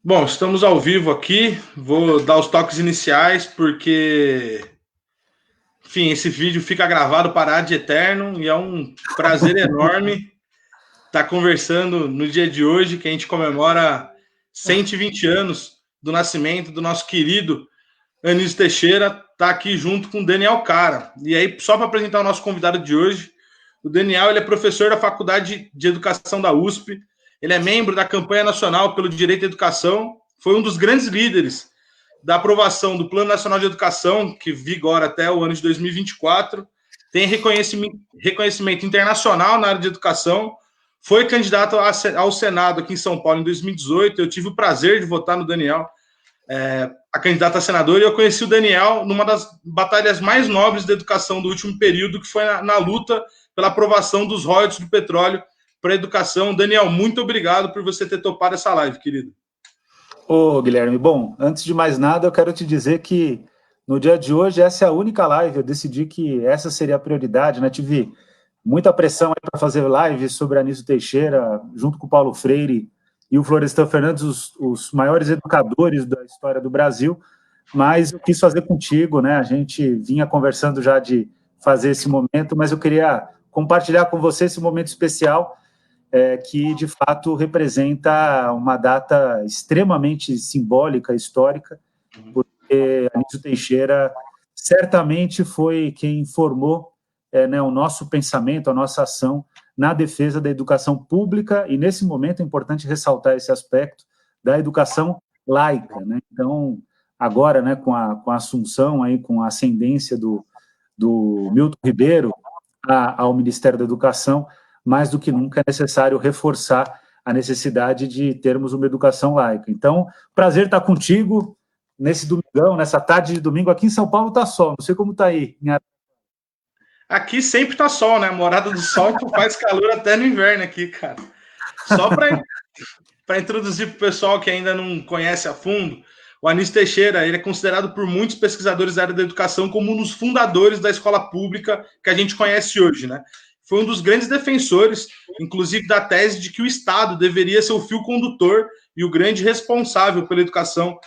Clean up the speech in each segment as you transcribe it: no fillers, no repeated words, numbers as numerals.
Bom, estamos ao vivo aqui. Vou dar os toques iniciais, porque, enfim, esse vídeo fica gravado para ad eterno e é um prazer enorme estar conversando no dia de hoje, que a gente comemora 120 anos do nascimento do nosso querido Anísio Teixeira. Está aqui junto com o Daniel Cara. E aí, só para apresentar o nosso convidado de hoje, o Daniel ele é professor da Faculdade de Educação da USP, ele é membro da campanha nacional pelo direito à educação, foi um dos grandes líderes da aprovação do Plano Nacional de Educação, que vigora até o ano de 2024, tem reconhecimento internacional na área de educação, foi candidato ao Senado aqui em São Paulo em 2018, eu tive o prazer de votar no Daniel, a candidata a senador, e eu conheci o Daniel numa das batalhas mais nobres da educação do último período, que foi na luta pela aprovação dos royalties do petróleo para a educação. Daniel, muito obrigado por você ter topado essa live, querido. Ô, Guilherme, bom, antes de mais nada, eu quero te dizer que no dia de hoje essa é a única live, eu decidi que essa seria a prioridade, né? Tive muita pressão aí para fazer live sobre Anísio Teixeira, junto com o Paulo Freire e o Florestan Fernandes, os maiores educadores da história do Brasil, mas eu quis fazer contigo, né? A gente vinha conversando já de fazer esse momento, mas eu queria compartilhar com você esse momento especial, que de fato representa uma data extremamente simbólica, histórica, porque Anísio Teixeira certamente foi quem formou né, o nosso pensamento, a nossa ação na defesa da educação pública, e nesse momento é importante ressaltar esse aspecto da educação laica, né? Então, agora, né, com a assunção, aí, com a ascendência do Milton Ribeiro ao Ministério da Educação, mais do que nunca é necessário reforçar a necessidade de termos uma educação laica. Então, prazer estar contigo nesse domingão, nessa tarde de domingo. Aqui em São Paulo está sol, não sei como está aí. Aqui sempre está sol, né? Morada do Sol faz calor até no inverno aqui, cara. Só para introduzir para o pessoal que ainda não conhece a fundo, o Anísio Teixeira ele é considerado por muitos pesquisadores da área da educação como um dos fundadores da escola pública que a gente conhece hoje, né? Foi um dos grandes defensores, inclusive da tese de que o Estado deveria ser o fio condutor e o grande responsável pela educação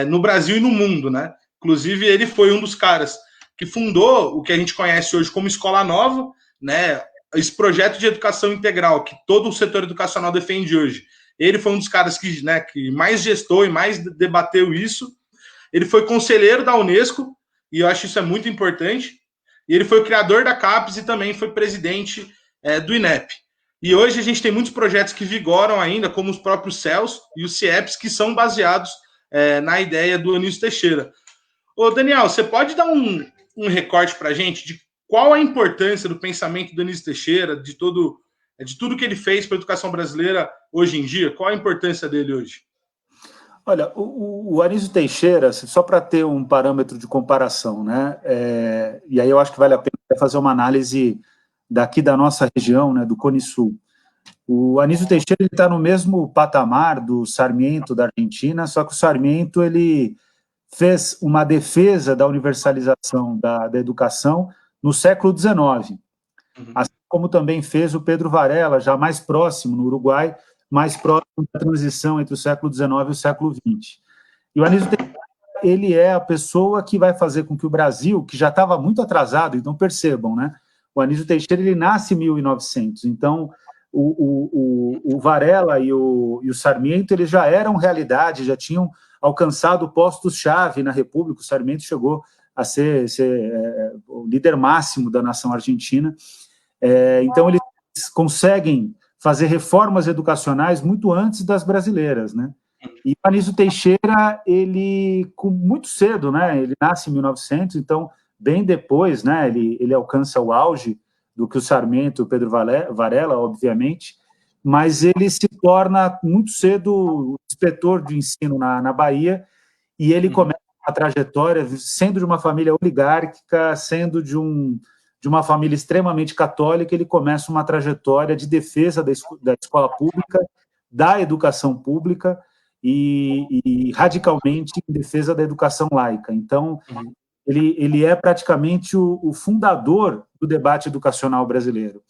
no Brasil e no mundo, né? Inclusive, ele foi um dos caras que fundou o que a gente conhece hoje como Escola Nova, né? Esse projeto de educação integral que todo o setor educacional defende hoje. Ele foi um dos caras que mais gestou e mais debateu isso. Ele foi conselheiro da Unesco, e eu acho isso é muito importante. E ele foi o criador da CAPES e também foi presidente do INEP. E hoje a gente tem muitos projetos que vigoram ainda, como os próprios CELS e os CIEPs, que são baseados na ideia do Anísio Teixeira. Ô, Daniel, você pode dar um recorte para a gente de qual a importância do pensamento do Anísio Teixeira, de tudo que ele fez para a educação brasileira hoje em dia? Qual a importância dele hoje? Olha, o Anísio Teixeira, só para ter um parâmetro de comparação, né? E aí eu acho que vale a pena fazer uma análise daqui da nossa região, né, do Cone Sul. O Anísio Teixeira está no mesmo patamar do Sarmiento da Argentina, só que o Sarmiento ele fez uma defesa da universalização da educação no século XIX, assim como também fez o Pedro Varela, já mais próximo, no Uruguai, mais próximo da transição entre o século XIX e o século XX. E o Anísio Teixeira, ele é a pessoa que vai fazer com que o Brasil, que já estava muito atrasado, então percebam, né? O Anísio Teixeira, ele nasce em 1900, então o Varela e o Sarmiento, eles já eram realidade, já tinham alcançado postos-chave na República. O Sarmiento chegou a ser o líder máximo da nação argentina. Então, eles conseguem fazer reformas educacionais muito antes das brasileiras, né? E o Anísio Teixeira, ele, muito cedo, né? Ele nasce em 1900, então, bem depois, né? Ele alcança o auge do que o Sarmiento e o Pedro Varela, obviamente, mas ele se torna muito cedo inspetor de ensino na Bahia, e ele começa uma trajetória, sendo de uma família oligárquica, sendo de uma família extremamente católica, ele começa uma trajetória de defesa da escola pública, da educação pública, e radicalmente em defesa da educação laica. Então, ele é praticamente o fundador do debate educacional brasileiro.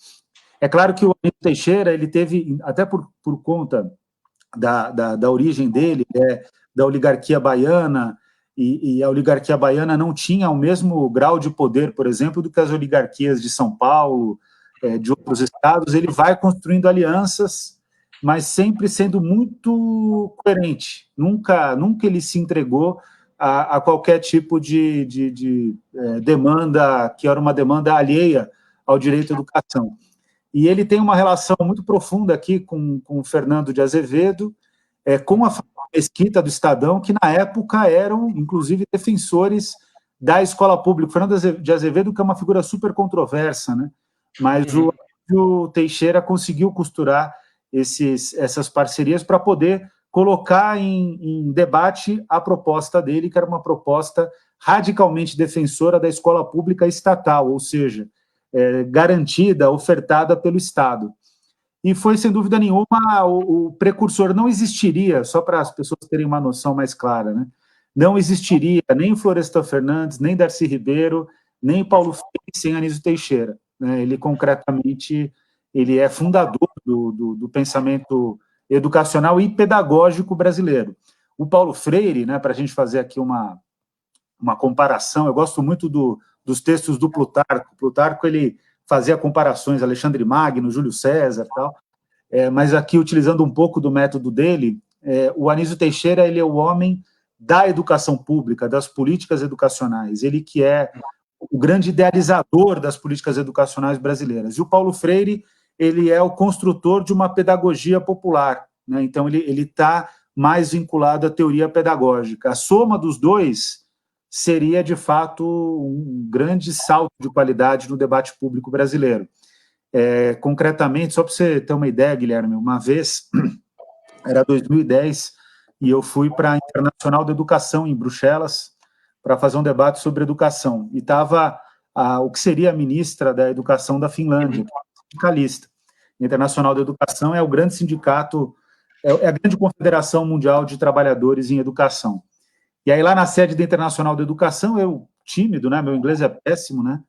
É claro que o Anísio Teixeira, ele teve, até por conta da origem dele, da oligarquia baiana, e a oligarquia baiana não tinha o mesmo grau de poder, por exemplo, do que as oligarquias de São Paulo, de outros estados. Ele vai construindo alianças, mas sempre sendo muito coerente. Nunca ele se entregou a qualquer tipo de demanda, que era uma demanda alheia ao direito à educação. E ele tem uma relação muito profunda aqui com o Fernando de Azevedo, com a Mesquita do Estadão, que na época eram, inclusive, defensores da escola pública. O Fernando de Azevedo, que é uma figura super controversa, né? Mas o Teixeira conseguiu costurar essas parcerias para poder colocar em debate a proposta dele, que era uma proposta radicalmente defensora da escola pública estatal, ou seja, garantida, ofertada pelo Estado. E foi, sem dúvida nenhuma, o precursor. Não existiria, só para as pessoas terem uma noção mais clara, né? Não existiria nem Florestan Fernandes, nem Darcy Ribeiro, nem Paulo Freire sem Anísio Teixeira, né? Ele, concretamente, ele é fundador do pensamento educacional e pedagógico brasileiro. O Paulo Freire, né, para a gente fazer aqui uma comparação, eu gosto muito dos textos do Plutarco. Plutarco, ele fazia comparações, Alexandre Magno, Júlio César, tal. Mas aqui, utilizando um pouco do método dele, o Anísio Teixeira, ele é o homem da educação pública, das políticas educacionais, ele que é o grande idealizador das políticas educacionais brasileiras. E o Paulo Freire, ele é o construtor de uma pedagogia popular, né? Então, ele está mais vinculado à teoria pedagógica. A soma dos dois seria, de fato, um grande salto de qualidade no debate público brasileiro. Concretamente, só para você ter uma ideia, Guilherme, uma vez, era 2010, e eu fui para a Internacional da Educação, em Bruxelas, para fazer um debate sobre educação. E estava o que seria a ministra da Educação da Finlândia, sindicalista. A Internacional da Educação é o grande sindicato, é a grande confederação mundial de trabalhadores em educação. E aí, lá na sede da Internacional da Educação, eu, tímido, né? Meu inglês é péssimo, né?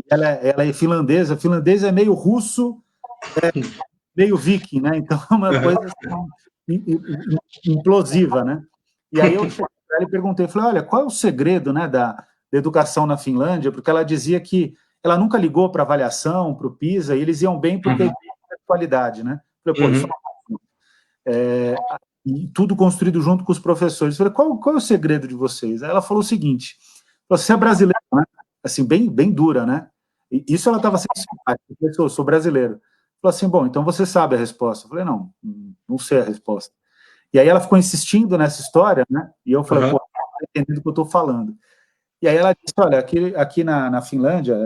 Ela é finlandesa. Finlandês é meio russo, meio viking, né? Então, é uma coisa assim, implosiva, né? E aí eu cheguei para ela e perguntei, falei, olha, qual é o segredo, né, da educação na Finlândia? Porque ela dizia que ela nunca ligou para avaliação, para o PISA, e eles iam bem porque tinha qualidade, né? Eu falei, pô, isso e tudo construído junto com os professores. Eu falei, qual é o segredo de vocês? Aí ela falou o seguinte, você é brasileiro, né? Assim, bem dura, né? E isso ela estava sendo simpática, eu sou brasileiro. Falou assim, bom, então você sabe a resposta. Eu falei, não sei a resposta. E aí ela ficou insistindo nessa história, né? E eu falei, pô, não está entendendo o que eu estou falando. E aí ela disse, olha, aqui na Finlândia,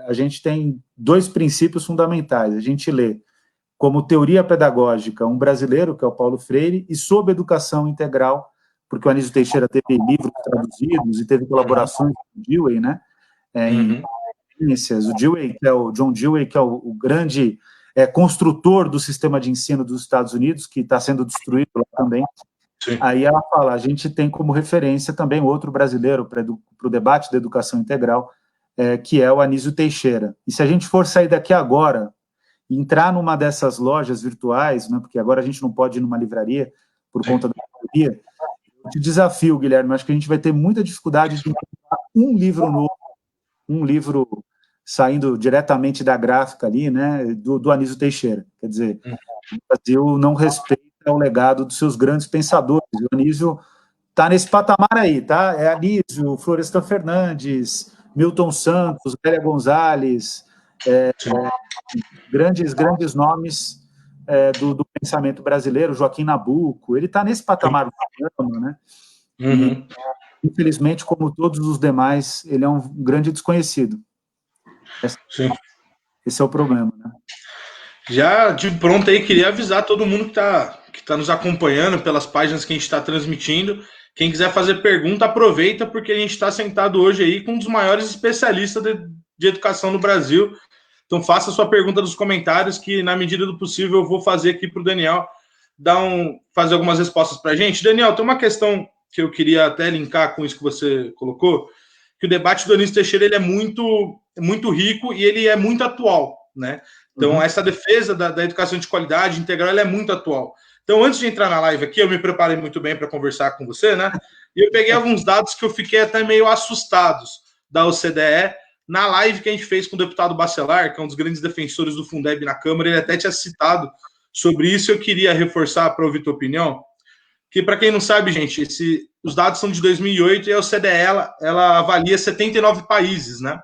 a gente tem 2 princípios fundamentais. A gente lê como teoria pedagógica um brasileiro, que é o Paulo Freire, e sob educação integral, porque o Anísio Teixeira teve livros traduzidos e teve colaborações com o Dewey, né? Em ciências. O Dewey, que é o John Dewey, que é o grande construtor do sistema de ensino dos Estados Unidos, que está sendo destruído lá também. Sim. Aí ela fala, a gente tem como referência também outro brasileiro para o debate da educação integral, que é o Anísio Teixeira. E se a gente for sair daqui agora, entrar numa dessas lojas virtuais, né, porque agora a gente não pode ir numa livraria por conta da pandemia, eu te desafio, Guilherme, acho que a gente vai ter muita dificuldade de encontrar um livro novo, um livro saindo diretamente da gráfica ali, né, do Anísio Teixeira. Quer dizer, o Brasil não respeita o legado dos seus grandes pensadores. O Anísio está nesse patamar aí, tá? É Anísio, Florestan Fernandes, Milton Santos, Lélia Gonzalez, grandes nomes do pensamento brasileiro, Joaquim Nabuco. Ele está nesse patamar do programa, né? E, infelizmente, como todos os demais, ele é um grande desconhecido. Esse é o problema, né? Já de pronto aí, queria avisar todo mundo que tá nos acompanhando pelas páginas que a gente está transmitindo. Quem quiser fazer pergunta, aproveita, porque a gente está sentado hoje aí com um dos maiores especialistas de educação no Brasil. Então faça a sua pergunta nos comentários, que na medida do possível eu vou fazer aqui para o Daniel fazer algumas respostas para a gente. Daniel, tem uma questão que eu queria até linkar com isso que você colocou, que o debate do Anísio Teixeira ele é muito rico e ele é muito atual, né? Então, essa defesa da educação de qualidade integral ela é muito atual. Então, antes de entrar na live aqui, eu me preparei muito bem para conversar com você, né? E eu peguei alguns dados que eu fiquei até meio assustados da OCDE na live que a gente fez com o deputado Bacelar, que é um dos grandes defensores do Fundeb na Câmara. Ele até tinha citado sobre isso. Eu queria reforçar para ouvir tua opinião. Que, para quem não sabe, gente, os dados são de 2008 e a OCDE ela avalia 79 países, né?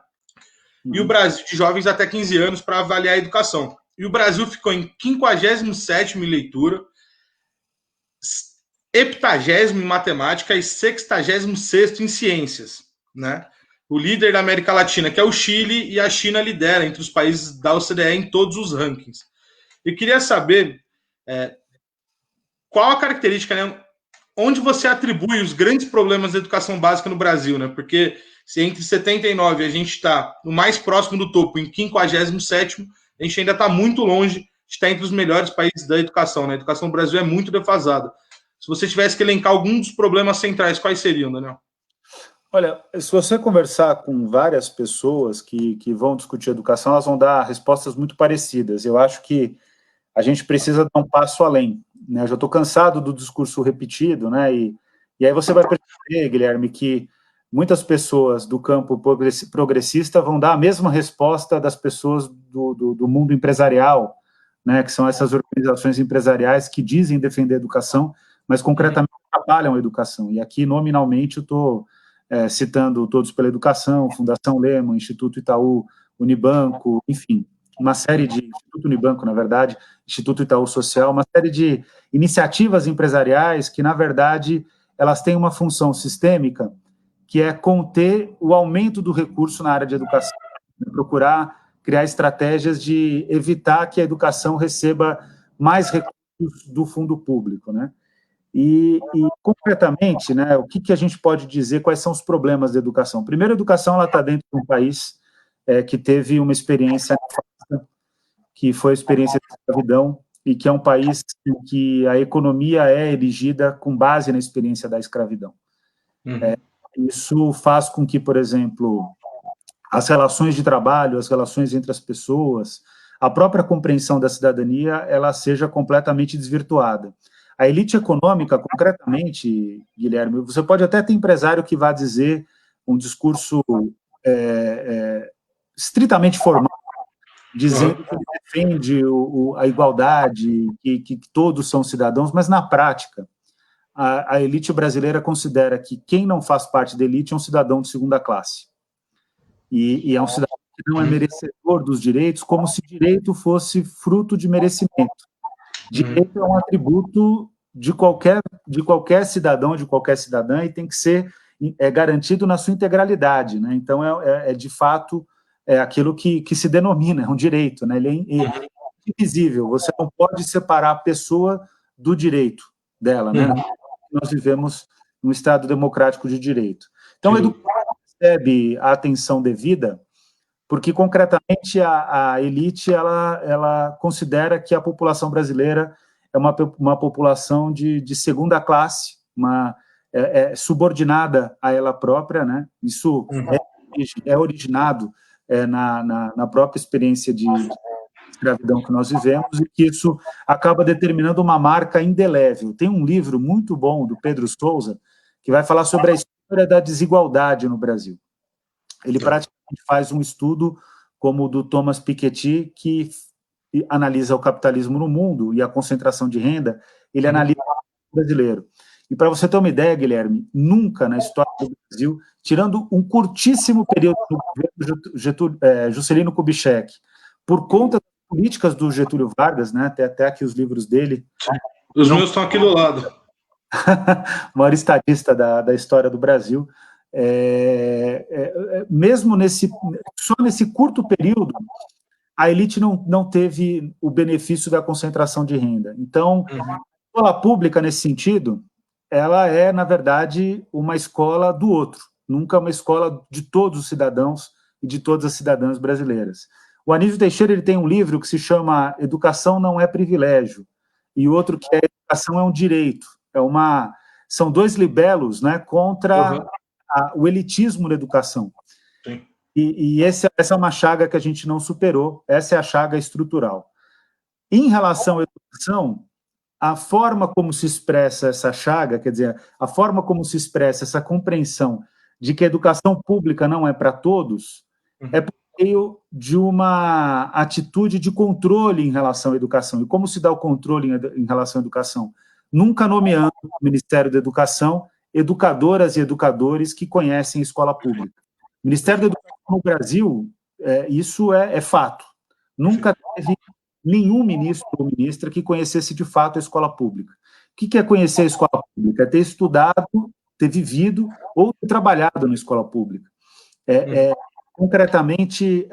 E o Brasil, de jovens até 15 anos, para avaliar a educação. E o Brasil ficou em 57º em leitura, 70º em matemática e 66º em ciências, né? O líder da América Latina, que é o Chile, e a China lidera entre os países da OCDE em todos os rankings. Eu queria saber qual a característica, né? Onde você atribui os grandes problemas da educação básica no Brasil, né? Porque se entre 79 a gente está no mais próximo do topo, em 57º, a gente ainda está muito longe de estar entre os melhores países da educação, né? A educação no Brasil é muito defasada. Se você tivesse que elencar alguns dos problemas centrais, quais seriam, Daniel? Olha, se você conversar com várias pessoas que vão discutir educação, elas vão dar respostas muito parecidas. Eu acho que a gente precisa dar um passo além, né? Eu já estou cansado do discurso repetido, né? E aí você vai perceber, Guilherme, que muitas pessoas do campo progressista vão dar a mesma resposta das pessoas do mundo empresarial, né? Que são essas organizações empresariais que dizem defender a educação, mas concretamente trabalham a educação. E aqui, nominalmente, eu estou citando Todos pela Educação, Fundação Lehman, Instituto Itaú, Unibanco, enfim, uma série de... Instituto Unibanco, na verdade, Instituto Itaú Social, uma série de iniciativas empresariais que, na verdade, elas têm uma função sistêmica, que é conter o aumento do recurso na área de educação, né? Procurar criar estratégias de evitar que a educação receba mais recursos do fundo público, né? E concretamente, né, o que a gente pode dizer, quais são os problemas da educação? Primeiro, a educação está dentro de um país que teve uma experiência nefasta, que foi a experiência de escravidão, e que é um país em que a economia é erigida com base na experiência da escravidão. Isso faz com que, por exemplo, as relações de trabalho, as relações entre as pessoas, a própria compreensão da cidadania, ela seja completamente desvirtuada. A elite econômica, concretamente, Guilherme, você pode até ter empresário que vá dizer um discurso estritamente formal, dizendo que defende a igualdade, que todos são cidadãos, mas na prática, a elite brasileira considera que quem não faz parte da elite é um cidadão de segunda classe. E é um cidadão que não é merecedor dos direitos, como se direito fosse fruto de merecimento. Direito é um atributo de qualquer cidadão, de qualquer cidadã, e tem que ser garantido na sua integralidade, né? Então, de fato, aquilo que se denomina, é um direito, né? Ele é invisível, você não pode separar a pessoa do direito dela, né? Nós vivemos num Estado democrático de direito. Então, a educação recebe a atenção devida, porque, concretamente, a elite ela considera que a população brasileira é uma população de segunda classe, subordinada a ela própria, né? Isso é originado na própria experiência de escravidão que nós vivemos, e que isso acaba determinando uma marca indelével. Tem um livro muito bom do Pedro Souza que vai falar sobre a história da desigualdade no Brasil. Ele praticamente faz um estudo como o do Thomas Piketty, que analisa o capitalismo no mundo e a concentração de renda, ele analisa o brasileiro. E para você ter uma ideia, Guilherme, nunca na história do Brasil, tirando um curtíssimo período do governo Juscelino Kubitschek, por conta das políticas do Getúlio Vargas, né, tem até aqui os livros dele. Os meus estão aqui do lado. O maior estadista da história do Brasil. Mesmo só nesse curto período, a elite não teve o benefício da concentração de renda. Então, a escola pública, nesse sentido, ela é, na verdade, uma escola do outro, nunca uma escola de todos os cidadãos e de todas as cidadãs brasileiras. O Anísio Teixeira ele tem um livro que se chama Educação Não é Privilégio, e outro que é Educação é um Direito. São dois libelos, né, contra o elitismo na educação. Sim. E essa é uma chaga que a gente não superou, essa é a chaga estrutural. Em relação à educação, a forma como se expressa essa chaga, quer dizer, a forma como se expressa essa compreensão de que a educação pública não é para todos, é por meio de uma atitude de controle em relação à educação. E como se dá o controle em relação à educação? Nunca nomeando no Ministério da Educação educadoras e educadores que conhecem a escola pública. O Ministério da Educação no Brasil, isso é fato. Nunca teve nenhum ministro ou ministra que conhecesse de fato a escola pública. O que é conhecer a escola pública? É ter estudado, ter vivido ou ter trabalhado na escola pública. Concretamente,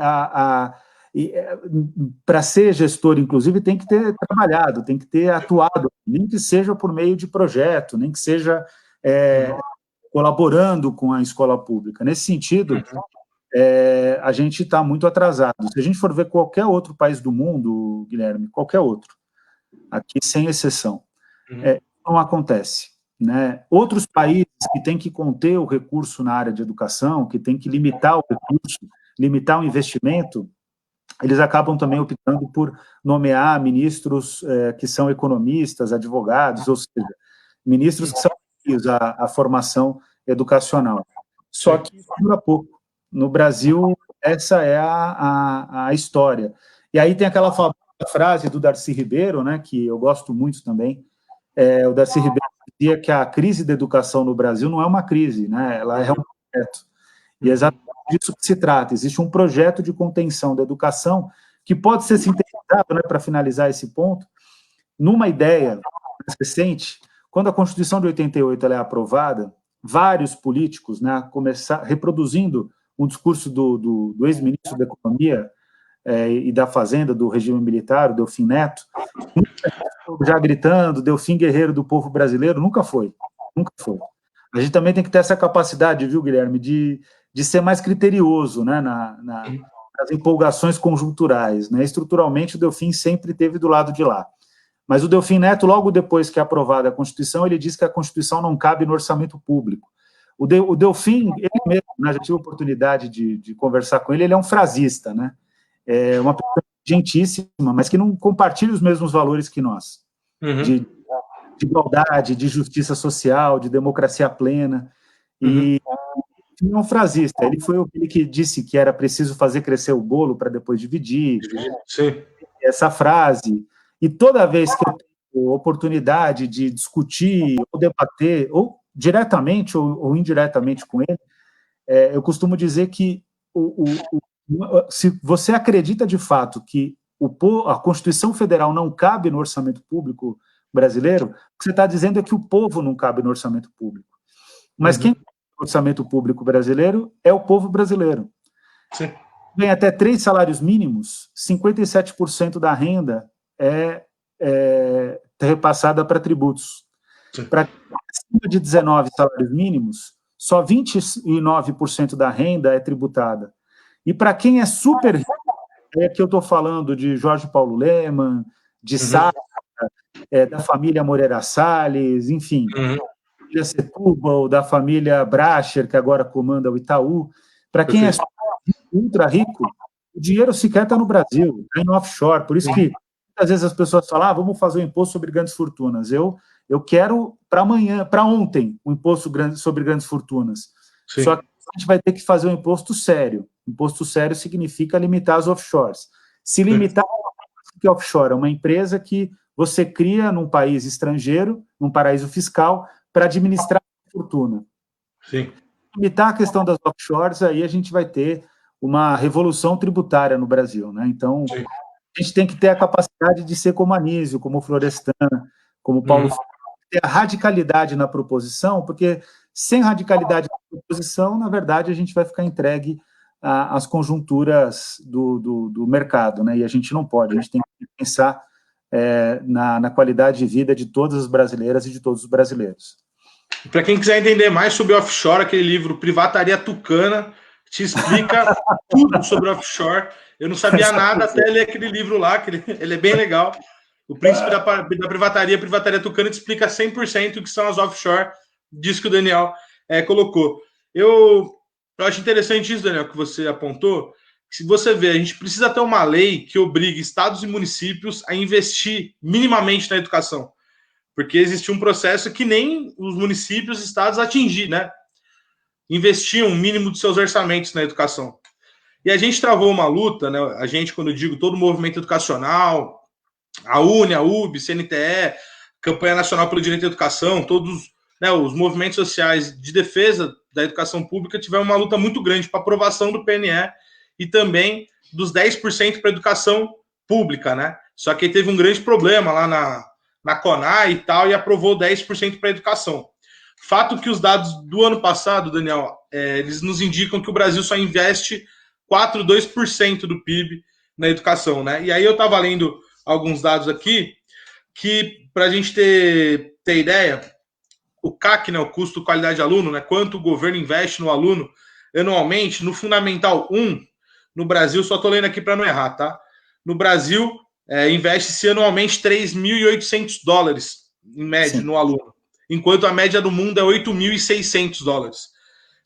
para ser gestor, inclusive, tem que ter trabalhado, tem que ter atuado, nem que seja por meio de projeto, nem que seja colaborando com a escola pública. Nesse sentido, a gente está muito atrasado. Se a gente for ver qualquer outro país do mundo, Guilherme, qualquer outro, aqui sem exceção, não acontece. Né? Outros países que têm que conter o recurso na área de educação, que têm que limitar o recurso, limitar o investimento, eles acabam também optando por nomear ministros que são economistas, advogados, ou seja, ministros que são à formação educacional. Só que isso dura pouco. No Brasil, essa é a história. E aí tem aquela famosa frase do Darcy Ribeiro, né, que eu gosto muito também. O Darcy Ribeiro dizia que a crise da educação no Brasil não é uma crise, né, ela é um projeto. E é exatamente disso que se trata. Existe um projeto de contenção da educação que pode ser sintetizado, né, para finalizar esse ponto, numa ideia mais recente. Quando a Constituição de 88 ela é aprovada, vários políticos, né, reproduzindo um discurso do ex-ministro da Economia e da Fazenda, do regime militar, o Delfim Neto, já gritando, Delfim guerreiro do povo brasileiro, nunca foi. A gente também tem que ter essa capacidade, viu, Guilherme, de ser mais criterioso, né, nas empolgações conjunturais. Né? Estruturalmente, o Delfim sempre esteve do lado de lá. Mas o Delfim Neto, logo depois que é aprovada a Constituição, ele diz que a Constituição não cabe no orçamento público. O Delfim, ele mesmo, né, já tive a oportunidade de conversar com ele, ele é um frasista, né? É uma pessoa gentíssima, mas que não compartilha os mesmos valores que nós, de igualdade, de justiça social, de democracia plena, e é um frasista. Ele foi aquele que disse que era preciso fazer crescer o bolo para depois dividir. Sim. Essa frase. E toda vez que eu tenho oportunidade de discutir ou debater, ou diretamente ou indiretamente com ele, eu costumo dizer que se você acredita de fato que a Constituição Federal não cabe no orçamento público brasileiro, o que você está dizendo é que o povo não cabe no orçamento público. Mas quem cabe no orçamento público brasileiro é o povo brasileiro. Sim. Ganha até 3 salários mínimos, 57% da renda é repassada para tributos. Para acima de 19 salários mínimos, só 29% da renda é tributada. E para quem é super rico, que eu estou falando de Jorge Paulo Lemann, de Sá, da família Moreira Salles, enfim, da família Setúbal, da família Bracher, que agora comanda o Itaú. Para quem é ultra rico, o dinheiro sequer está no Brasil, está em offshore. Por isso que muitas vezes as pessoas falam, vamos fazer um imposto sobre grandes fortunas. Eu quero para amanhã, para ontem, um imposto sobre grandes fortunas. Sim. Só que a gente vai ter que fazer um imposto sério. Imposto sério significa limitar as offshores. Se limitar o que é offshore, é uma empresa que você cria num país estrangeiro, num paraíso fiscal, para administrar a fortuna. Sim. Limitar a questão das offshores, aí a gente vai ter uma revolução tributária no Brasil. Né? Então, sim, a gente tem que ter a capacidade de ser como Anísio, como Florestan, como Paulo Freire, ter a radicalidade na proposição, porque sem radicalidade na proposição, na verdade, a gente vai ficar entregue às conjunturas do mercado, né? E a gente não pode, a gente tem que pensar na qualidade de vida de todas as brasileiras e de todos os brasileiros. Para quem quiser entender mais sobre offshore, aquele livro Privataria Tucana te explica tudo sobre offshore. Eu não sabia nada até ler aquele livro lá, que ele é bem legal. O Príncipe da Privataria Tucana te explica 100% o que são as offshore, disso que o Daniel colocou. Eu acho interessante isso, Daniel, que você apontou. Se você vê, a gente precisa ter uma lei que obrigue estados e municípios a investir minimamente na educação. porque existia um processo que nem os municípios e estados atingiam, né? Investiam o mínimo de seus orçamentos na educação. E a gente travou uma luta, né? A gente, quando eu digo todo o movimento educacional, a UNE, a UB, CNTE, Campanha Nacional pelo Direito à Educação, todos, né, os movimentos sociais de defesa da educação pública tiveram uma luta muito grande para aprovação do PNE e também dos 10% para a educação pública, né? Só que teve um grande problema lá na CONAI e tal, e aprovou 10% para a educação. Fato que os dados do ano passado, Daniel, eles nos indicam que o Brasil só investe 4,2% do PIB na educação, né? E aí eu estava lendo alguns dados aqui que, para a gente ter ideia, o CAC, né, o custo qualidade aluno, né, quanto o governo investe no aluno anualmente, no Fundamental 1, no Brasil, só estou lendo aqui para não errar, tá? No Brasil, investe-se anualmente $3.800, em média, no aluno, enquanto a média do mundo é $8.600.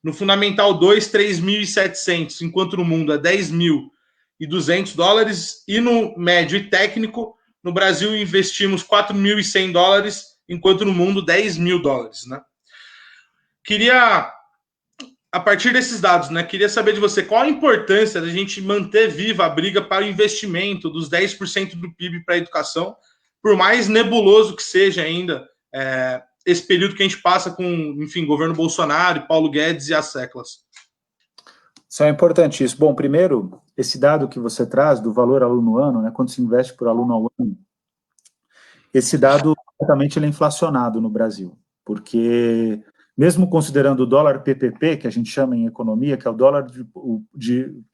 No Fundamental 2, 3.700, enquanto no mundo é $10.200. E no médio e técnico, no Brasil investimos $4.100, enquanto no mundo $10.000, né? Queria, a partir desses dados, né, queria saber de você qual a importância da gente manter viva a briga para o investimento dos 10% do PIB para a educação, por mais nebuloso que seja ainda esse período que a gente passa com, enfim, governo Bolsonaro, Paulo Guedes e as seclas. Isso é importantíssimo. Bom, primeiro, esse dado que você traz do valor aluno-ano, né, quando se investe por aluno ao ano, esse dado, certamente, ele é inflacionado no Brasil, porque, mesmo considerando o dólar PPP, que a gente chama em economia, que é o dólar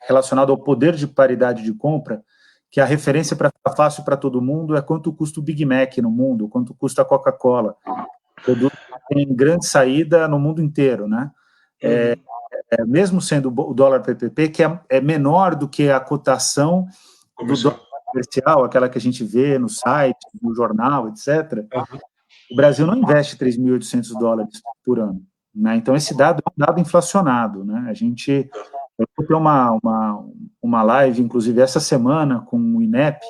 relacionado ao poder de paridade de compra, que a referência para ficar fácil para todo mundo é quanto custa o Big Mac no mundo, quanto custa a Coca-Cola. Produto que tem grande saída no mundo inteiro, né? Mesmo sendo o dólar PPP, que é menor do que a cotação do dólar comercial, aquela que a gente vê no site, no jornal, etc., o Brasil não investe $3.800 por ano, né? Então, esse dado é um dado inflacionado, né? Eu vou ter uma live, inclusive, essa semana, com o INEP,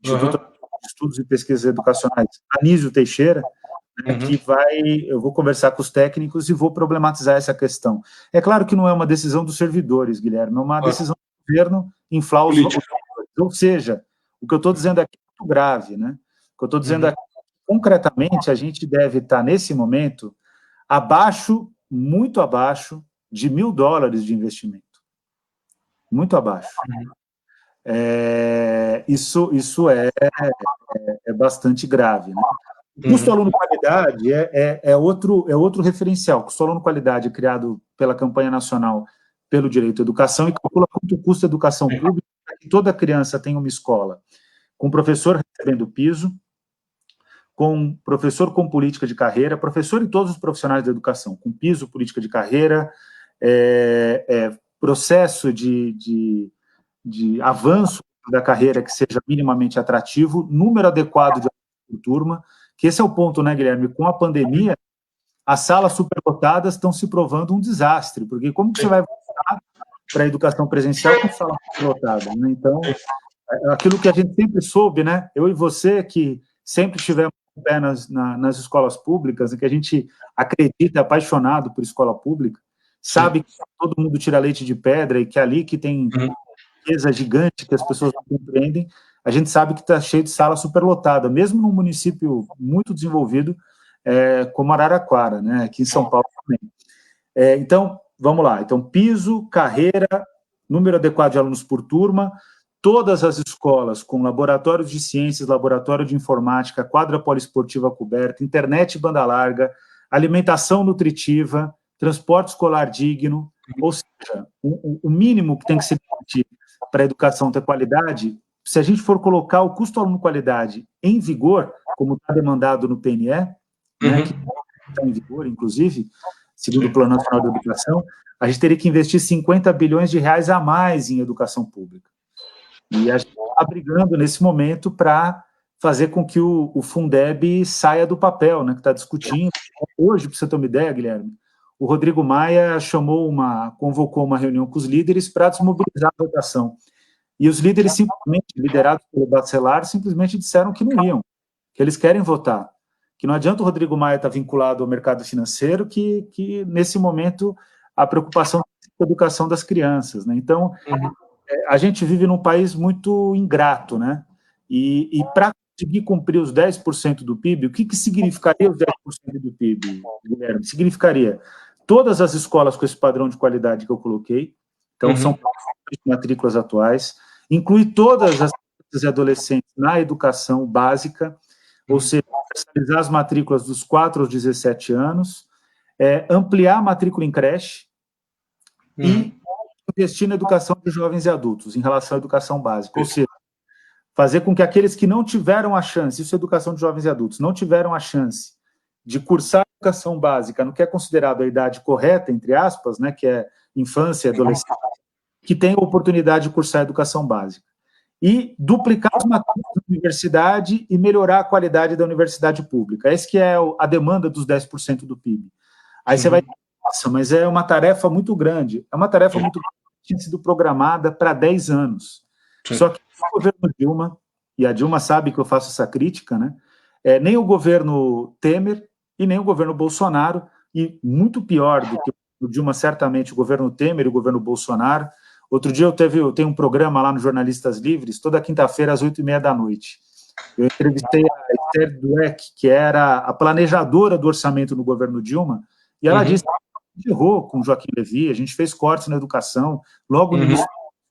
Instituto de Estudos e Pesquisas Educacionais, Anísio Teixeira, que eu vou conversar com os técnicos e vou problematizar essa questão. É claro que não é uma decisão dos servidores, Guilherme, é uma decisão do governo inflar os servidores. Ou seja, o que eu estou dizendo aqui é muito grave, né? O que eu estou dizendo aqui, concretamente, a gente deve estar, nesse momento, muito abaixo de $1.000 de investimento. Muito abaixo. Isso é bastante grave, né? O custo aluno-qualidade é outro referencial. O custo aluno-qualidade é criado pela campanha nacional pelo direito à educação e calcula quanto custa a educação pública para que toda criança tenha uma escola com professor recebendo piso, com professor com política de carreira, professor e todos os profissionais da educação, com piso, política de carreira, processo de avanço da carreira que seja minimamente atrativo, número adequado de alunos por turma, que esse é o ponto, né, Guilherme? Com a pandemia, as salas superlotadas estão se provando um desastre, porque como que você vai voltar para a educação presencial com sala superlotada, né? Então, aquilo que a gente sempre soube, né? Eu e você, que sempre tivemos o pé nas escolas públicas, que a gente acredita, é apaixonado por escola pública, sabe que todo mundo tira leite de pedra e que ali que tem riqueza gigante que as pessoas não compreendem, a gente sabe que está cheio de sala superlotada, mesmo num município muito desenvolvido como Araraquara, né, aqui em São Paulo também. Então, vamos lá. Então, piso, carreira, número adequado de alunos por turma, todas as escolas com laboratórios de ciências, laboratório de informática, quadra poliesportiva coberta, internet banda larga, alimentação nutritiva, transporte escolar digno, ou seja, o mínimo que tem que se garantir para a educação ter qualidade. Se a gente for colocar o custo aluno-qualidade em vigor, como está demandado no PNE, né, que está em vigor, inclusive, segundo o Plano Nacional de Educação, a gente teria que investir R$50 bilhões a mais em educação pública. E a gente está brigando nesse momento para fazer com que o Fundeb saia do papel, né, que está discutindo. Hoje, para você ter uma ideia, Guilherme, o Rodrigo Maia convocou uma reunião com os líderes para desmobilizar a votação. E os líderes, simplesmente, liderados pelo Bacelar, simplesmente disseram que não iam, que eles querem votar. que não adianta o Rodrigo Maia estar vinculado ao mercado financeiro, que nesse momento a preocupação é a educação das crianças, né? Então, a gente vive num país muito ingrato, né? E para conseguir cumprir os 10% do PIB, o que significaria os 10% do PIB, Guilherme? Significaria todas as escolas com esse padrão de qualidade que eu coloquei, então são matrículas atuais, incluir todas as crianças e adolescentes na educação básica, ou seja, universalizar as matrículas dos 4 aos 17 anos, ampliar a matrícula em creche e investir na educação de jovens e adultos, em relação à educação básica, ou seja, fazer com que aqueles que não tiveram a chance, isso é educação de jovens e adultos, não tiveram a chance de cursar a educação básica no que é considerado a idade correta, entre aspas, né, que é infância e adolescência, que tenham a oportunidade de cursar a educação básica. E duplicar as matrículas da universidade e melhorar a qualidade da universidade pública. Essa que é a demanda dos 10% do PIB. Aí você vai dizer, nossa, mas é uma tarefa muito grande. É uma tarefa muito grande que tinha sido programada para 10 anos. Só que o governo Dilma, e a Dilma sabe que eu faço essa crítica, né? Nem o governo Temer e nem o governo Bolsonaro, e muito pior do que o Dilma, certamente, o governo Temer e o governo Bolsonaro. Outro dia eu tenho um programa lá no Jornalistas Livres, toda quinta-feira às 8h30 da noite. Eu entrevistei a Esther Dweck, que era a planejadora do orçamento no governo Dilma, e ela disse que a gente errou com Joaquim Levy, a gente fez cortes na educação, logo no início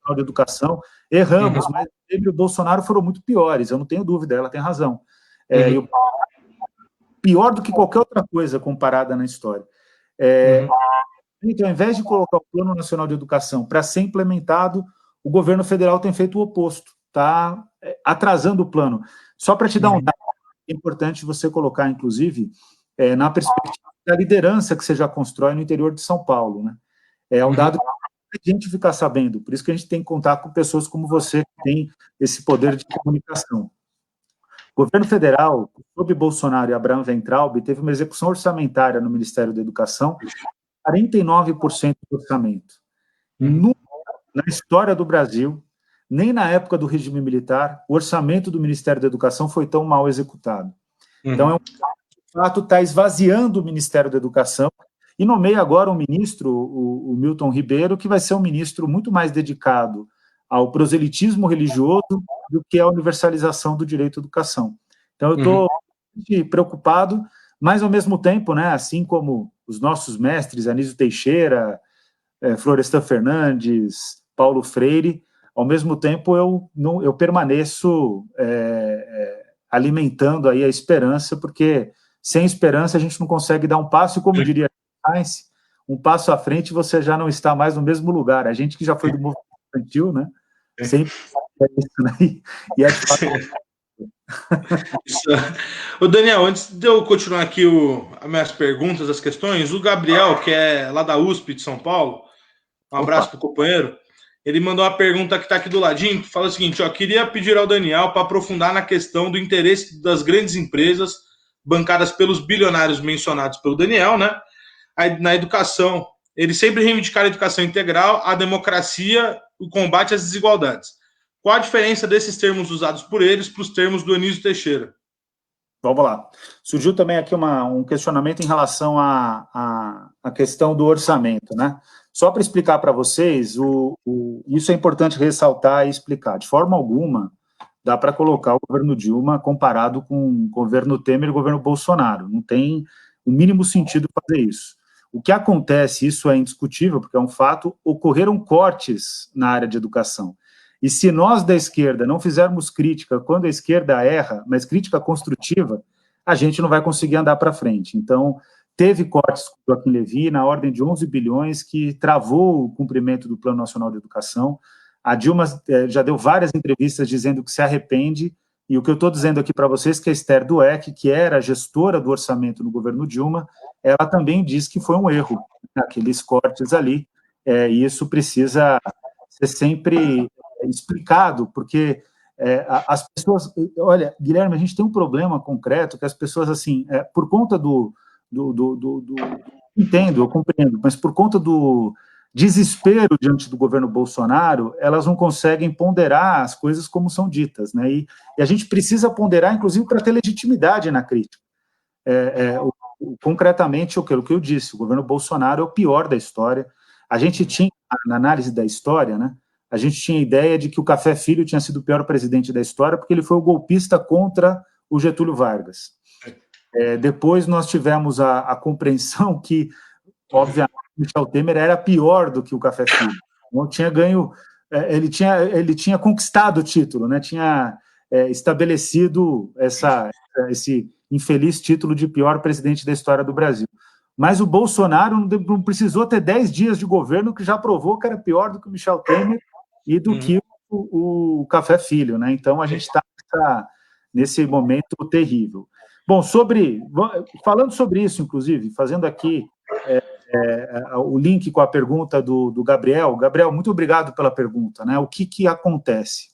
da educação, erramos, mas ele e o Bolsonaro foram muito piores, eu não tenho dúvida, ela tem razão. Pior do que qualquer outra coisa comparada na história. Então, ao invés de colocar o Plano Nacional de Educação para ser implementado, o governo federal tem feito o oposto, está atrasando o plano. Só para te dar um dado, é importante você colocar, inclusive, na perspectiva da liderança que você já constrói no interior de São Paulo, né? É um dado que a gente fica sabendo, por isso que a gente tem que contar com pessoas como você, que tem esse poder de comunicação. O governo federal, sob Bolsonaro e Abraham Weintraub, teve uma execução orçamentária no Ministério da Educação, 49% do orçamento. Na história do Brasil, nem na época do regime militar, o orçamento do Ministério da Educação foi tão mal executado. Então, de fato, está esvaziando o Ministério da Educação e nomeia agora um ministro, o Milton Ribeiro, que vai ser um ministro muito mais dedicado ao proselitismo religioso do que à universalização do direito à educação. Então, eu estou preocupado, mas, ao mesmo tempo, né, assim como os nossos mestres, Anísio Teixeira, Florestan Fernandes, Paulo Freire, ao mesmo tempo eu permaneço alimentando aí a esperança, porque sem esperança a gente não consegue dar um passo, e como diria Heinz, um passo à frente você já não está mais no mesmo lugar. A gente que já foi do movimento infantil, né, sempre é isso, né, e é de fato... O Daniel, antes de eu continuar aqui as minhas perguntas, as questões, o Gabriel, que é lá da USP de São Paulo, um abraço para o companheiro, ele mandou uma pergunta que está aqui do ladinho, que fala o seguinte, queria pedir ao Daniel para aprofundar na questão do interesse das grandes empresas bancadas pelos bilionários mencionados pelo Daniel, né, na educação. Eles sempre reivindicaram a educação integral, a democracia, o combate às desigualdades. Qual a diferença desses termos usados por eles para os termos do Anísio Teixeira? Vamos lá. Surgiu também aqui um questionamento em relação à questão do orçamento, né? Só para explicar para vocês, isso é importante ressaltar e explicar. De forma alguma, dá para colocar o governo Dilma comparado com o governo Temer e o governo Bolsonaro. Não tem o mínimo sentido fazer isso. O que acontece, isso é indiscutível, porque é um fato, ocorreram cortes na área de educação. E se nós da esquerda não fizermos crítica quando a esquerda erra, mas crítica construtiva, a gente não vai conseguir andar para frente. Então, teve cortes com o Joaquim Levy na ordem de 11 bilhões que travou o cumprimento do Plano Nacional de Educação. A Dilma já deu várias entrevistas dizendo que se arrepende, e o que eu estou dizendo aqui para vocês é que a Esther Dweck, que era gestora do orçamento no governo Dilma, ela também diz que foi um erro, aqueles cortes ali, e isso precisa ser sempre explicado, porque as pessoas... Olha, Guilherme, a gente tem um problema concreto que as pessoas, assim, por conta entendo, eu compreendo, mas por conta do desespero diante do governo Bolsonaro, elas não conseguem ponderar as coisas como são ditas, né? E a gente precisa ponderar, inclusive, para ter legitimidade na crítica. concretamente, o que eu disse, o governo Bolsonaro é o pior da história. A gente tinha, na análise da história, né, a gente tinha a ideia de que o Café Filho tinha sido o pior presidente da história porque ele foi o golpista contra o Getúlio Vargas. Depois nós tivemos a compreensão que, obviamente, Michel Temer era pior do que o Café Filho. Não tinha ganho, ele tinha conquistado o título, né, tinha estabelecido esse infeliz título de pior presidente da história do Brasil. Mas o Bolsonaro não precisou ter 10 dias de governo, que já provou que era pior do que o Michel Temer e do que o Café Filho, né? Então a gente está nesse momento terrível. Bom, falando sobre isso, inclusive, fazendo aqui o link com a pergunta do Gabriel. Gabriel, muito obrigado pela pergunta, né? O que acontece?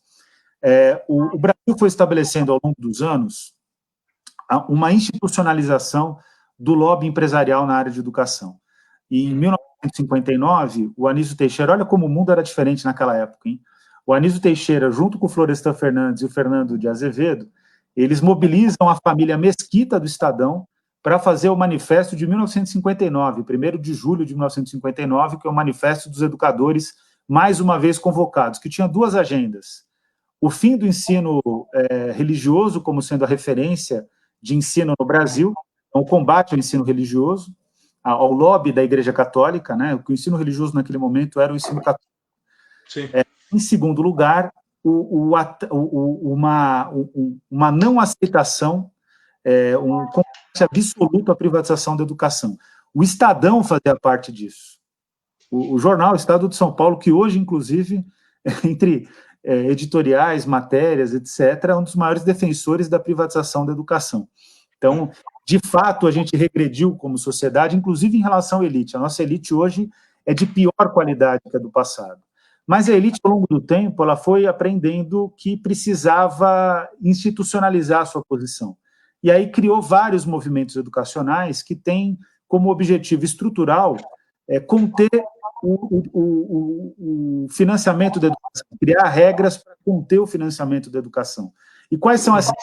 O Brasil foi estabelecendo ao longo dos anos uma institucionalização do lobby empresarial na área de educação. E em 1959, o Anísio Teixeira, olha como o mundo era diferente naquela época, hein? O Anísio Teixeira, junto com o Florestan Fernandes e o Fernando de Azevedo, eles mobilizam a família Mesquita do Estadão para fazer o manifesto de 1959, 1º de julho de 1959, que é o Manifesto dos Educadores, mais uma vez convocados, que tinha duas agendas. O fim do ensino religioso como sendo a referência de ensino no Brasil, o combate ao ensino religioso, ao lobby da Igreja Católica, né? O ensino religioso naquele momento era o ensino católico. Sim. Em segundo lugar, uma não aceitação, um combate absoluto à privatização da educação. O Estadão fazia parte disso. O jornal Estado de São Paulo, que hoje, inclusive, entre editoriais, matérias, etc., é um dos maiores defensores da privatização da educação. Então, de fato, a gente regrediu como sociedade, inclusive em relação à elite. A nossa elite hoje é de pior qualidade que a do passado. Mas a elite, ao longo do tempo, ela foi aprendendo que precisava institucionalizar a sua posição. E aí criou vários movimentos educacionais que têm como objetivo estrutural conter o financiamento da educação, criar regras para conter o financiamento da educação. E quais são essas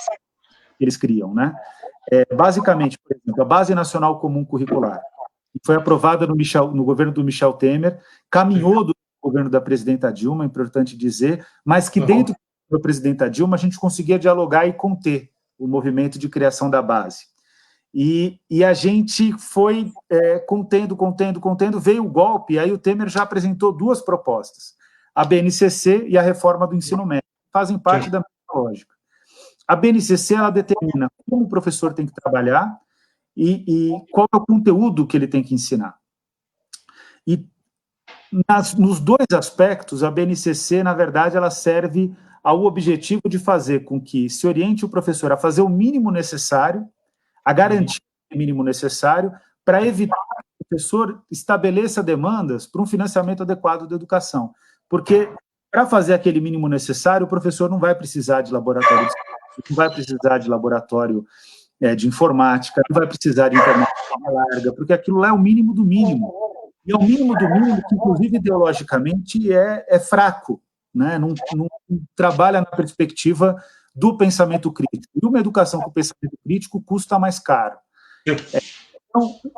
que eles criam, né? Basicamente, por exemplo, a Base Nacional Comum Curricular, que foi aprovada no governo do Michel Temer, caminhou do governo da presidenta Dilma, é importante dizer, mas que dentro da presidenta Dilma a gente conseguia dialogar e conter o movimento de criação da base. E a gente foi contendo, veio o golpe, e aí o Temer já apresentou duas propostas, a BNCC e a reforma do ensino médio, que fazem parte da mesma lógica. A BNCC, ela determina como o professor tem que trabalhar e qual é o conteúdo que ele tem que ensinar. E nos dois aspectos, a BNCC, na verdade, ela serve ao objetivo de fazer com que se oriente o professor a fazer o mínimo necessário, a garantir o mínimo necessário, para evitar que o professor estabeleça demandas para um financiamento adequado da educação. Porque, para fazer aquele mínimo necessário, o professor não vai precisar de laboratório não vai precisar de laboratório de informática, não vai precisar de internet larga, porque aquilo lá é o mínimo do mínimo. E é o mínimo do mínimo que, inclusive, ideologicamente, é fraco, né? Não trabalha na perspectiva do pensamento crítico. E uma educação com pensamento crítico custa mais caro.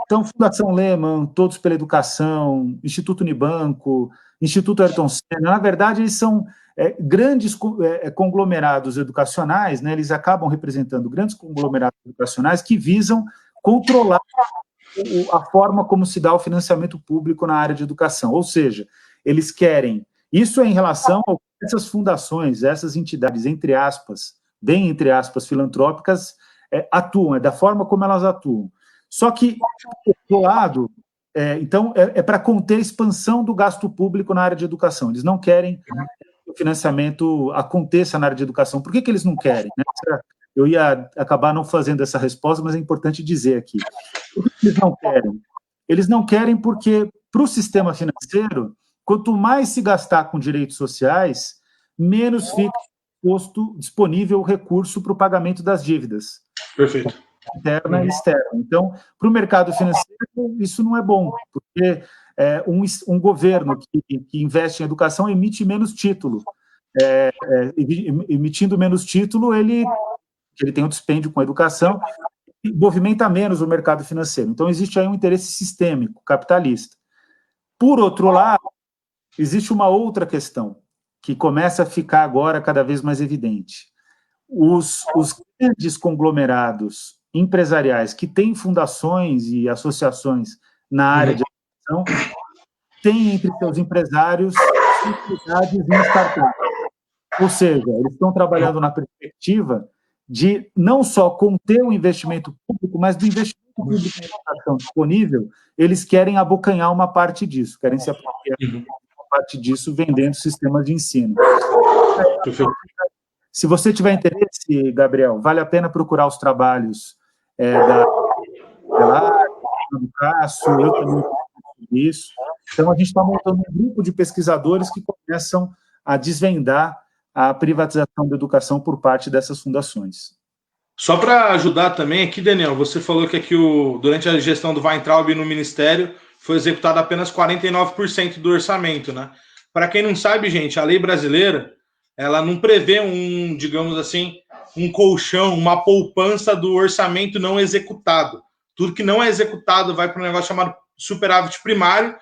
Então, Fundação Lehman, Todos pela Educação, Instituto Unibanco, Instituto Ayrton Senna, na verdade, eles são grandes conglomerados educacionais, né? Eles acabam representando grandes conglomerados educacionais que visam controlar a forma como se dá o financiamento público na área de educação. Ou seja, eles querem... Isso é em relação a essas fundações, essas entidades, entre aspas, bem entre aspas, filantrópicas, atuam, da forma como elas atuam. Só que, do lado, então, para conter a expansão do gasto público na área de educação. Eles não querem que o financiamento aconteça na área de educação. Por que eles não querem? Né? Eu ia acabar não fazendo essa resposta, mas é importante dizer aqui. Por que eles não querem? Eles não querem porque, para o sistema financeiro, quanto mais se gastar com direitos sociais, menos fica disponível o recurso para o pagamento das dívidas. Perfeito. Interna e externa. Então, para o mercado financeiro, isso não é bom, porque um governo que investe em educação emite menos título. Emitindo menos título, ele tem um dispêndio com a educação, movimenta menos o mercado financeiro. Então, existe aí um interesse sistêmico, capitalista. Por outro lado, existe uma outra questão, que começa a ficar agora cada vez mais evidente. Os grandes conglomerados empresariais que têm fundações e associações na área de educação têm entre seus empresários sociedades em startups. Ou seja, eles estão trabalhando na perspectiva de não só conter o investimento público, mas do investimento público em educação disponível, eles querem abocanhar uma parte disso, querem se apropriar uma parte disso vendendo sistemas de ensino. Se você tiver interesse, Gabriel, vale a pena procurar os trabalhos do Cássio, eu também isso. Então, a gente está montando um grupo de pesquisadores que começam a desvendar a privatização da educação por parte dessas fundações. Só para ajudar também aqui, Daniel, você falou que aqui durante a gestão do Weintraub no Ministério foi executado apenas 49% do orçamento, né? Para quem não sabe, gente, a lei brasileira, ela não prevê digamos assim, um colchão, uma poupança do orçamento não executado. Tudo que não é executado vai para um negócio chamado superávit primário,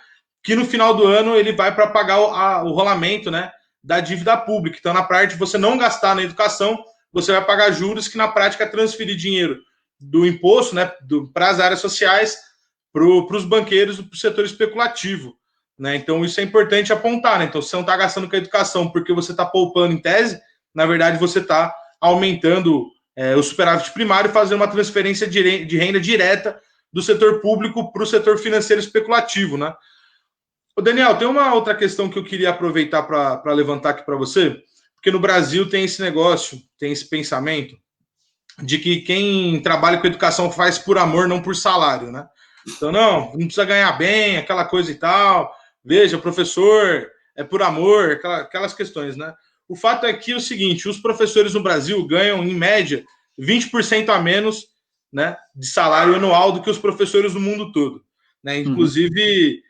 que no final do ano ele vai para pagar o rolamento, né, da dívida pública. Então, na prática, você não gastar na educação, você vai pagar juros, que na prática é transferir dinheiro do imposto, né, para as áreas sociais, para os banqueiros, para o setor especulativo. Né? Então, isso é importante apontar. Né? Então, se você não está gastando com a educação porque você está poupando em tese, na verdade, você está aumentando o superávit primário e fazendo uma transferência de renda direta do setor público para o setor financeiro especulativo. Né? Ô Daniel, tem uma outra questão que eu queria aproveitar para levantar aqui para você, porque no Brasil tem esse negócio, tem esse pensamento de que quem trabalha com educação faz por amor, não por salário, né? Então, não precisa ganhar bem, aquela coisa e tal. Veja, professor, é por amor, aquelas questões, né? O fato é que é o seguinte, os professores no Brasil ganham, em média, 20% a menos, né, de salário anual do que os professores do mundo todo. Né? Inclusive,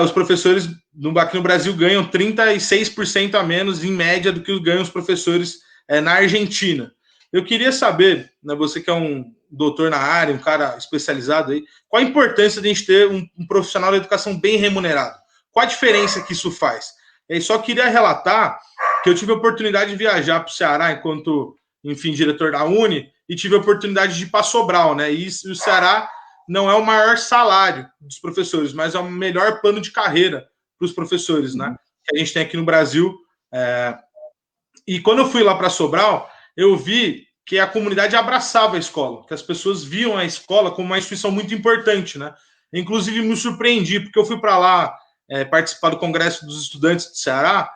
os professores aqui no Brasil ganham 36% a menos, em média, do que ganham os professores na Argentina. Eu queria saber, né, você que é um doutor na área, um cara especializado aí, qual a importância de a gente ter um profissional da educação bem remunerado? Qual a diferença que isso faz? Eu só queria relatar que eu tive a oportunidade de viajar para o Ceará enquanto, enfim, diretor da Uni, e tive a oportunidade de ir para Sobral, né? E o Ceará não é o maior salário dos professores, mas é o melhor plano de carreira para os professores, né? Que a gente tem aqui no Brasil. E quando eu fui lá para Sobral, eu vi que a comunidade abraçava a escola, que as pessoas viam a escola como uma instituição muito importante, né? Inclusive, me surpreendi, porque eu fui para lá participar do Congresso dos Estudantes do Ceará.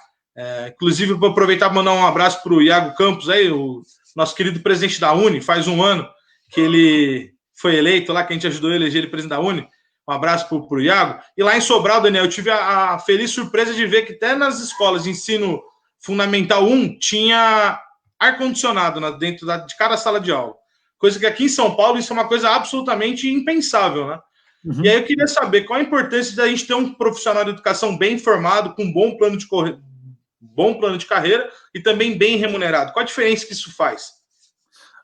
Inclusive, vou aproveitar para mandar um abraço para o Iago Campos, aí, o nosso querido presidente da Uni. Faz um ano que ele foi eleito lá, que a gente ajudou a eleger ele presidente da Uni. Um abraço para o Iago. E lá em Sobral, Daniel, eu tive a feliz surpresa de ver que até nas escolas de ensino fundamental 1 tinha ar-condicionado dentro de cada sala de aula. Coisa que aqui em São Paulo isso é uma coisa absolutamente impensável, né? E aí eu queria saber qual a importância da gente ter um profissional de educação bem formado, com bom plano de carreira e também bem remunerado. Qual a diferença que isso faz?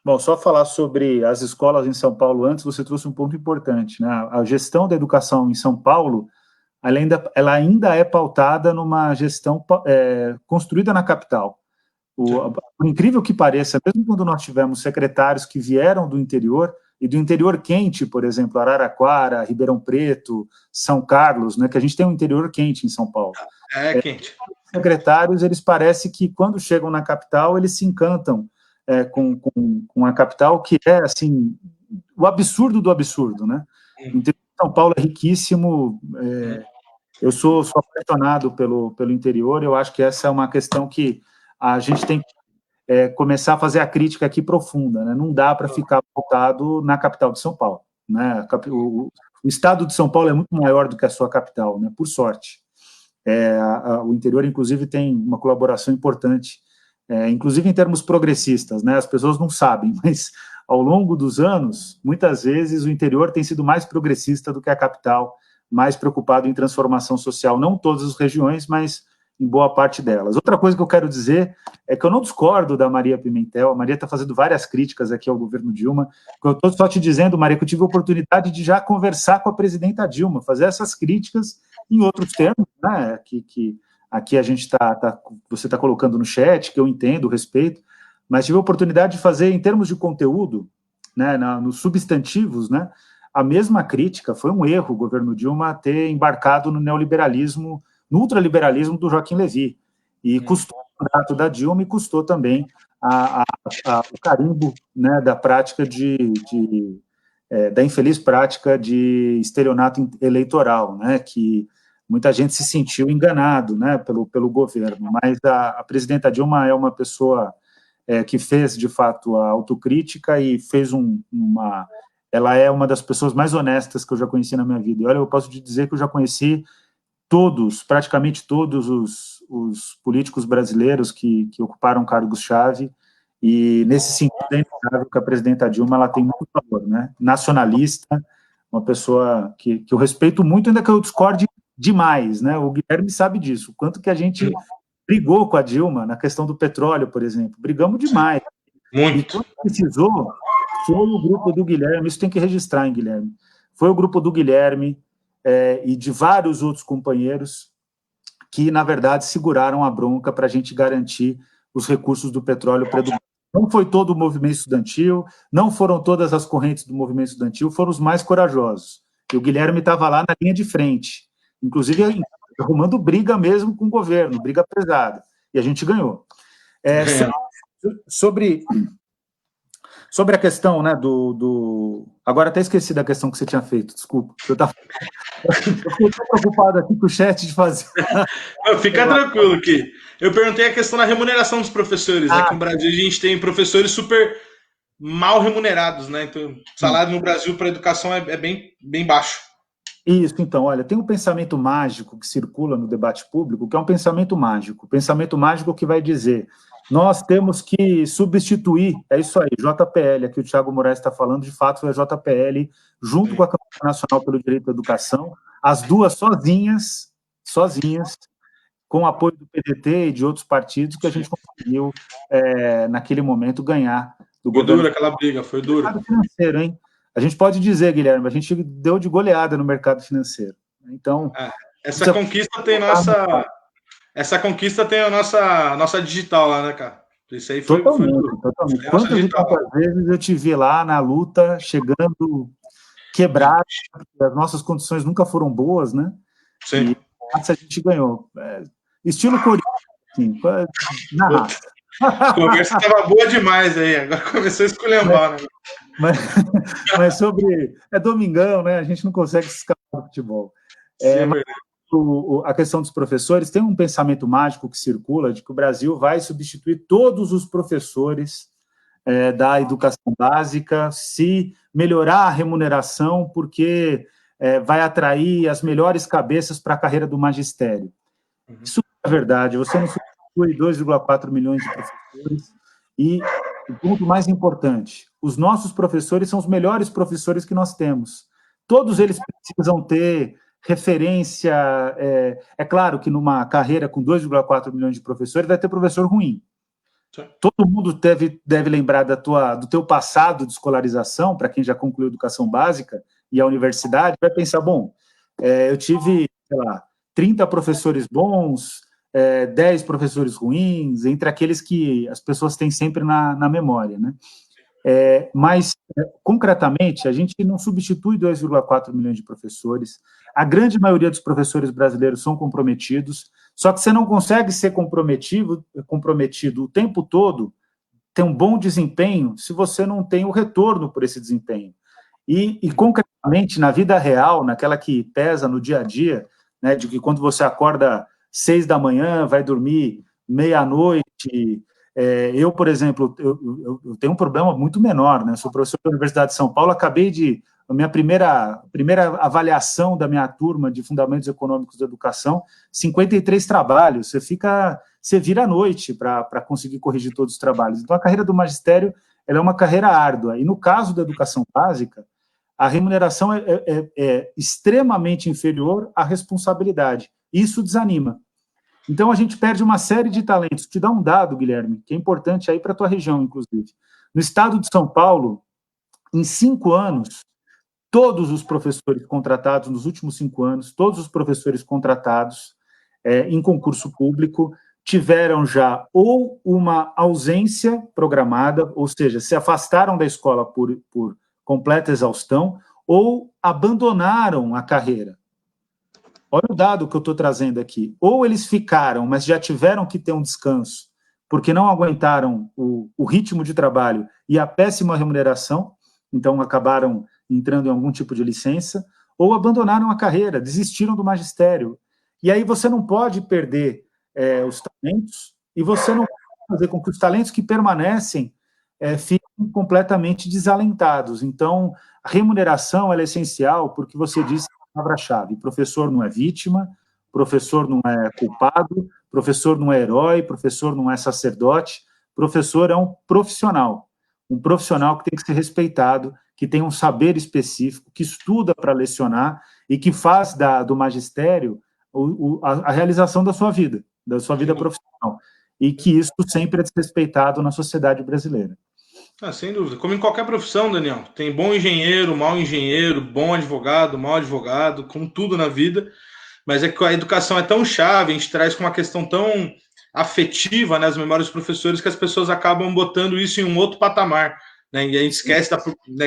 Bom, só falar sobre as escolas em São Paulo antes, você trouxe um ponto importante, né? A gestão da educação em São Paulo, ela ainda é pautada numa gestão construída na capital. Por incrível que pareça, mesmo quando nós tivemos secretários que vieram do interior, e do interior quente, por exemplo, Araraquara, Ribeirão Preto, São Carlos, né, que a gente tem um interior quente em São Paulo. Quente. Os secretários, eles parecem que quando chegam na capital, eles se encantam com a capital, que é, assim, o absurdo do absurdo, né? O interior de São Paulo é riquíssimo, eu sou apaixonado pelo interior, eu acho que essa é uma questão que a gente tem que começar a fazer a crítica aqui profunda, né? Não dá para ficar voltado na capital de São Paulo, né? O estado de São Paulo é muito maior do que a sua capital, né? Por sorte. O interior, inclusive, tem uma colaboração importante, inclusive em termos progressistas, né? As pessoas não sabem, mas ao longo dos anos, muitas vezes o interior tem sido mais progressista do que a capital, mais preocupado em transformação social, não todas as regiões, mas em boa parte delas. Outra coisa que eu quero dizer é que eu não discordo da Maria Pimentel. A Maria está fazendo várias críticas aqui ao governo Dilma. Eu estou só te dizendo, Maria, que eu tive a oportunidade de já conversar com a presidenta Dilma, fazer essas críticas em outros termos, né, que aqui a gente você está colocando no chat, que eu entendo, respeito, mas tive a oportunidade de fazer, em termos de conteúdo, né, nos substantivos, né, a mesma crítica. Foi um erro o governo Dilma ter embarcado no neoliberalismo, no ultraliberalismo do Joaquim Levy, e custou o mandato da Dilma e custou também o carimbo, né, da prática da infeliz prática de estelionato eleitoral, né, que muita gente se sentiu enganado, né, pelo governo, mas a presidenta Dilma é uma pessoa que fez, de fato, a autocrítica e fez ela é uma das pessoas mais honestas que eu já conheci na minha vida. E olha, eu posso te dizer que eu já conheci praticamente todos os políticos brasileiros que ocuparam cargos-chave, e nesse sentido é inegável que a presidenta Dilma ela tem muito valor, né? Nacionalista, uma pessoa que eu respeito muito, ainda que eu discorde demais, né? O Guilherme sabe disso, o quanto que a gente brigou com a Dilma na questão do petróleo, por exemplo, brigamos demais. Muito. E quando precisou, foi o grupo do Guilherme, isso tem que registrar, hein, Guilherme? Foi o grupo do Guilherme e de vários outros companheiros que, na verdade, seguraram a bronca para a gente garantir os recursos do petróleo para educação. Não foi todo o movimento estudantil, não foram todas as correntes do movimento estudantil, foram os mais corajosos. E o Guilherme estava lá na linha de frente, inclusive arrumando briga mesmo com o governo, briga pesada. E a gente ganhou. Sobre a questão, né, Agora até esqueci da questão que você tinha feito, desculpa. Eu fiquei tão preocupado aqui com o chat de fazer... Não, fica tranquilo que eu perguntei a questão da remuneração dos professores. Aqui no Brasil a gente tem professores super mal remunerados, né? Então, o salário no Brasil para a educação é bem, bem baixo. Isso, então, olha, tem um pensamento mágico que circula no debate público, que é um pensamento mágico que vai dizer: nós temos que substituir, é isso aí, JPL, aqui o Thiago Moraes está falando, de fato foi a JPL, junto com a Campanha Nacional pelo Direito à Educação, as duas sozinhas, com o apoio do PDT e de outros partidos, que a gente conseguiu, naquele momento, ganhar do governo. Foi dura aquela briga, foi dura. Mercado financeiro, hein? A gente pode dizer, Guilherme, a gente deu de goleada no mercado financeiro. Então, essa conquista tem a nossa digital lá, né, cara? Isso aí foi totalmente. Quantas e quantas vezes eu te vi lá na luta, chegando quebrado, as nossas condições nunca foram boas, né? Sim. E a gente ganhou. Estilo Corinthians, assim, na raça. A conversa estava boa demais aí, agora começou a esculhambar, né? Mas sobre... É domingão, né? A gente não consegue se escapar do futebol. Mas a questão dos professores, tem um pensamento mágico que circula de que o Brasil vai substituir todos os professores da educação básica se melhorar a remuneração, porque vai atrair as melhores cabeças para a carreira do magistério. Isso é verdade, você não substitui 2,4 milhões de professores e, o ponto mais importante, os nossos professores são os melhores professores que nós temos. Todos eles precisam ter referência. É claro que numa carreira com 2,4 milhões de professores vai ter professor ruim. Todo mundo deve lembrar do teu passado de escolarização, para quem já concluiu educação básica e a universidade, vai pensar, bom, eu tive, sei lá, 30 professores bons, 10 professores ruins, entre aqueles que as pessoas têm sempre na memória, né? Mas, concretamente, a gente não substitui 2,4 milhões de professores, a grande maioria dos professores brasileiros são comprometidos, só que você não consegue ser comprometido o tempo todo, ter um bom desempenho, se você não tem o retorno por esse desempenho. E concretamente, na vida real, naquela que pesa no dia a dia, né, de que quando você acorda 6 da manhã, vai dormir meia-noite. Eu, por exemplo, eu tenho um problema muito menor, né? Sou professor da Universidade de São Paulo, acabei a minha primeira avaliação da minha turma de Fundamentos Econômicos da Educação, 53 trabalhos, você vira à noite para conseguir corrigir todos os trabalhos. Então, a carreira do magistério ela é uma carreira árdua, e no caso da educação básica, a remuneração é extremamente inferior à responsabilidade. Isso desanima. Então, a gente perde uma série de talentos. Te dá um dado, Guilherme, que é importante aí para a tua região, inclusive. No estado de São Paulo, em 5 anos, todos os professores contratados, nos últimos 5 anos, todos os professores contratados em concurso público tiveram já ou uma ausência programada, ou seja, se afastaram da escola por completa exaustão, ou abandonaram a carreira. Olha o dado que eu estou trazendo aqui. Ou eles ficaram, mas já tiveram que ter um descanso, porque não aguentaram o ritmo de trabalho e a péssima remuneração, então acabaram entrando em algum tipo de licença, ou abandonaram a carreira, desistiram do magistério. E aí você não pode perder os talentos, e você não pode fazer com que os talentos que permanecem fiquem completamente desalentados. Então, a remuneração ela é essencial, porque você disse a palavra-chave: professor não é vítima, professor não é culpado, professor não é herói, professor não é sacerdote, professor é um profissional que tem que ser respeitado, que tem um saber específico, que estuda para lecionar e que faz do magistério a realização da sua vida profissional, e que isso sempre é desrespeitado na sociedade brasileira. Sem dúvida. Como em qualquer profissão, Daniel, tem bom engenheiro, mau advogado, como tudo na vida, mas é que a educação é tão chave, a gente traz com uma questão tão afetiva, né, as memórias dos professores, que as pessoas acabam botando isso em um outro patamar, né, e a gente esquece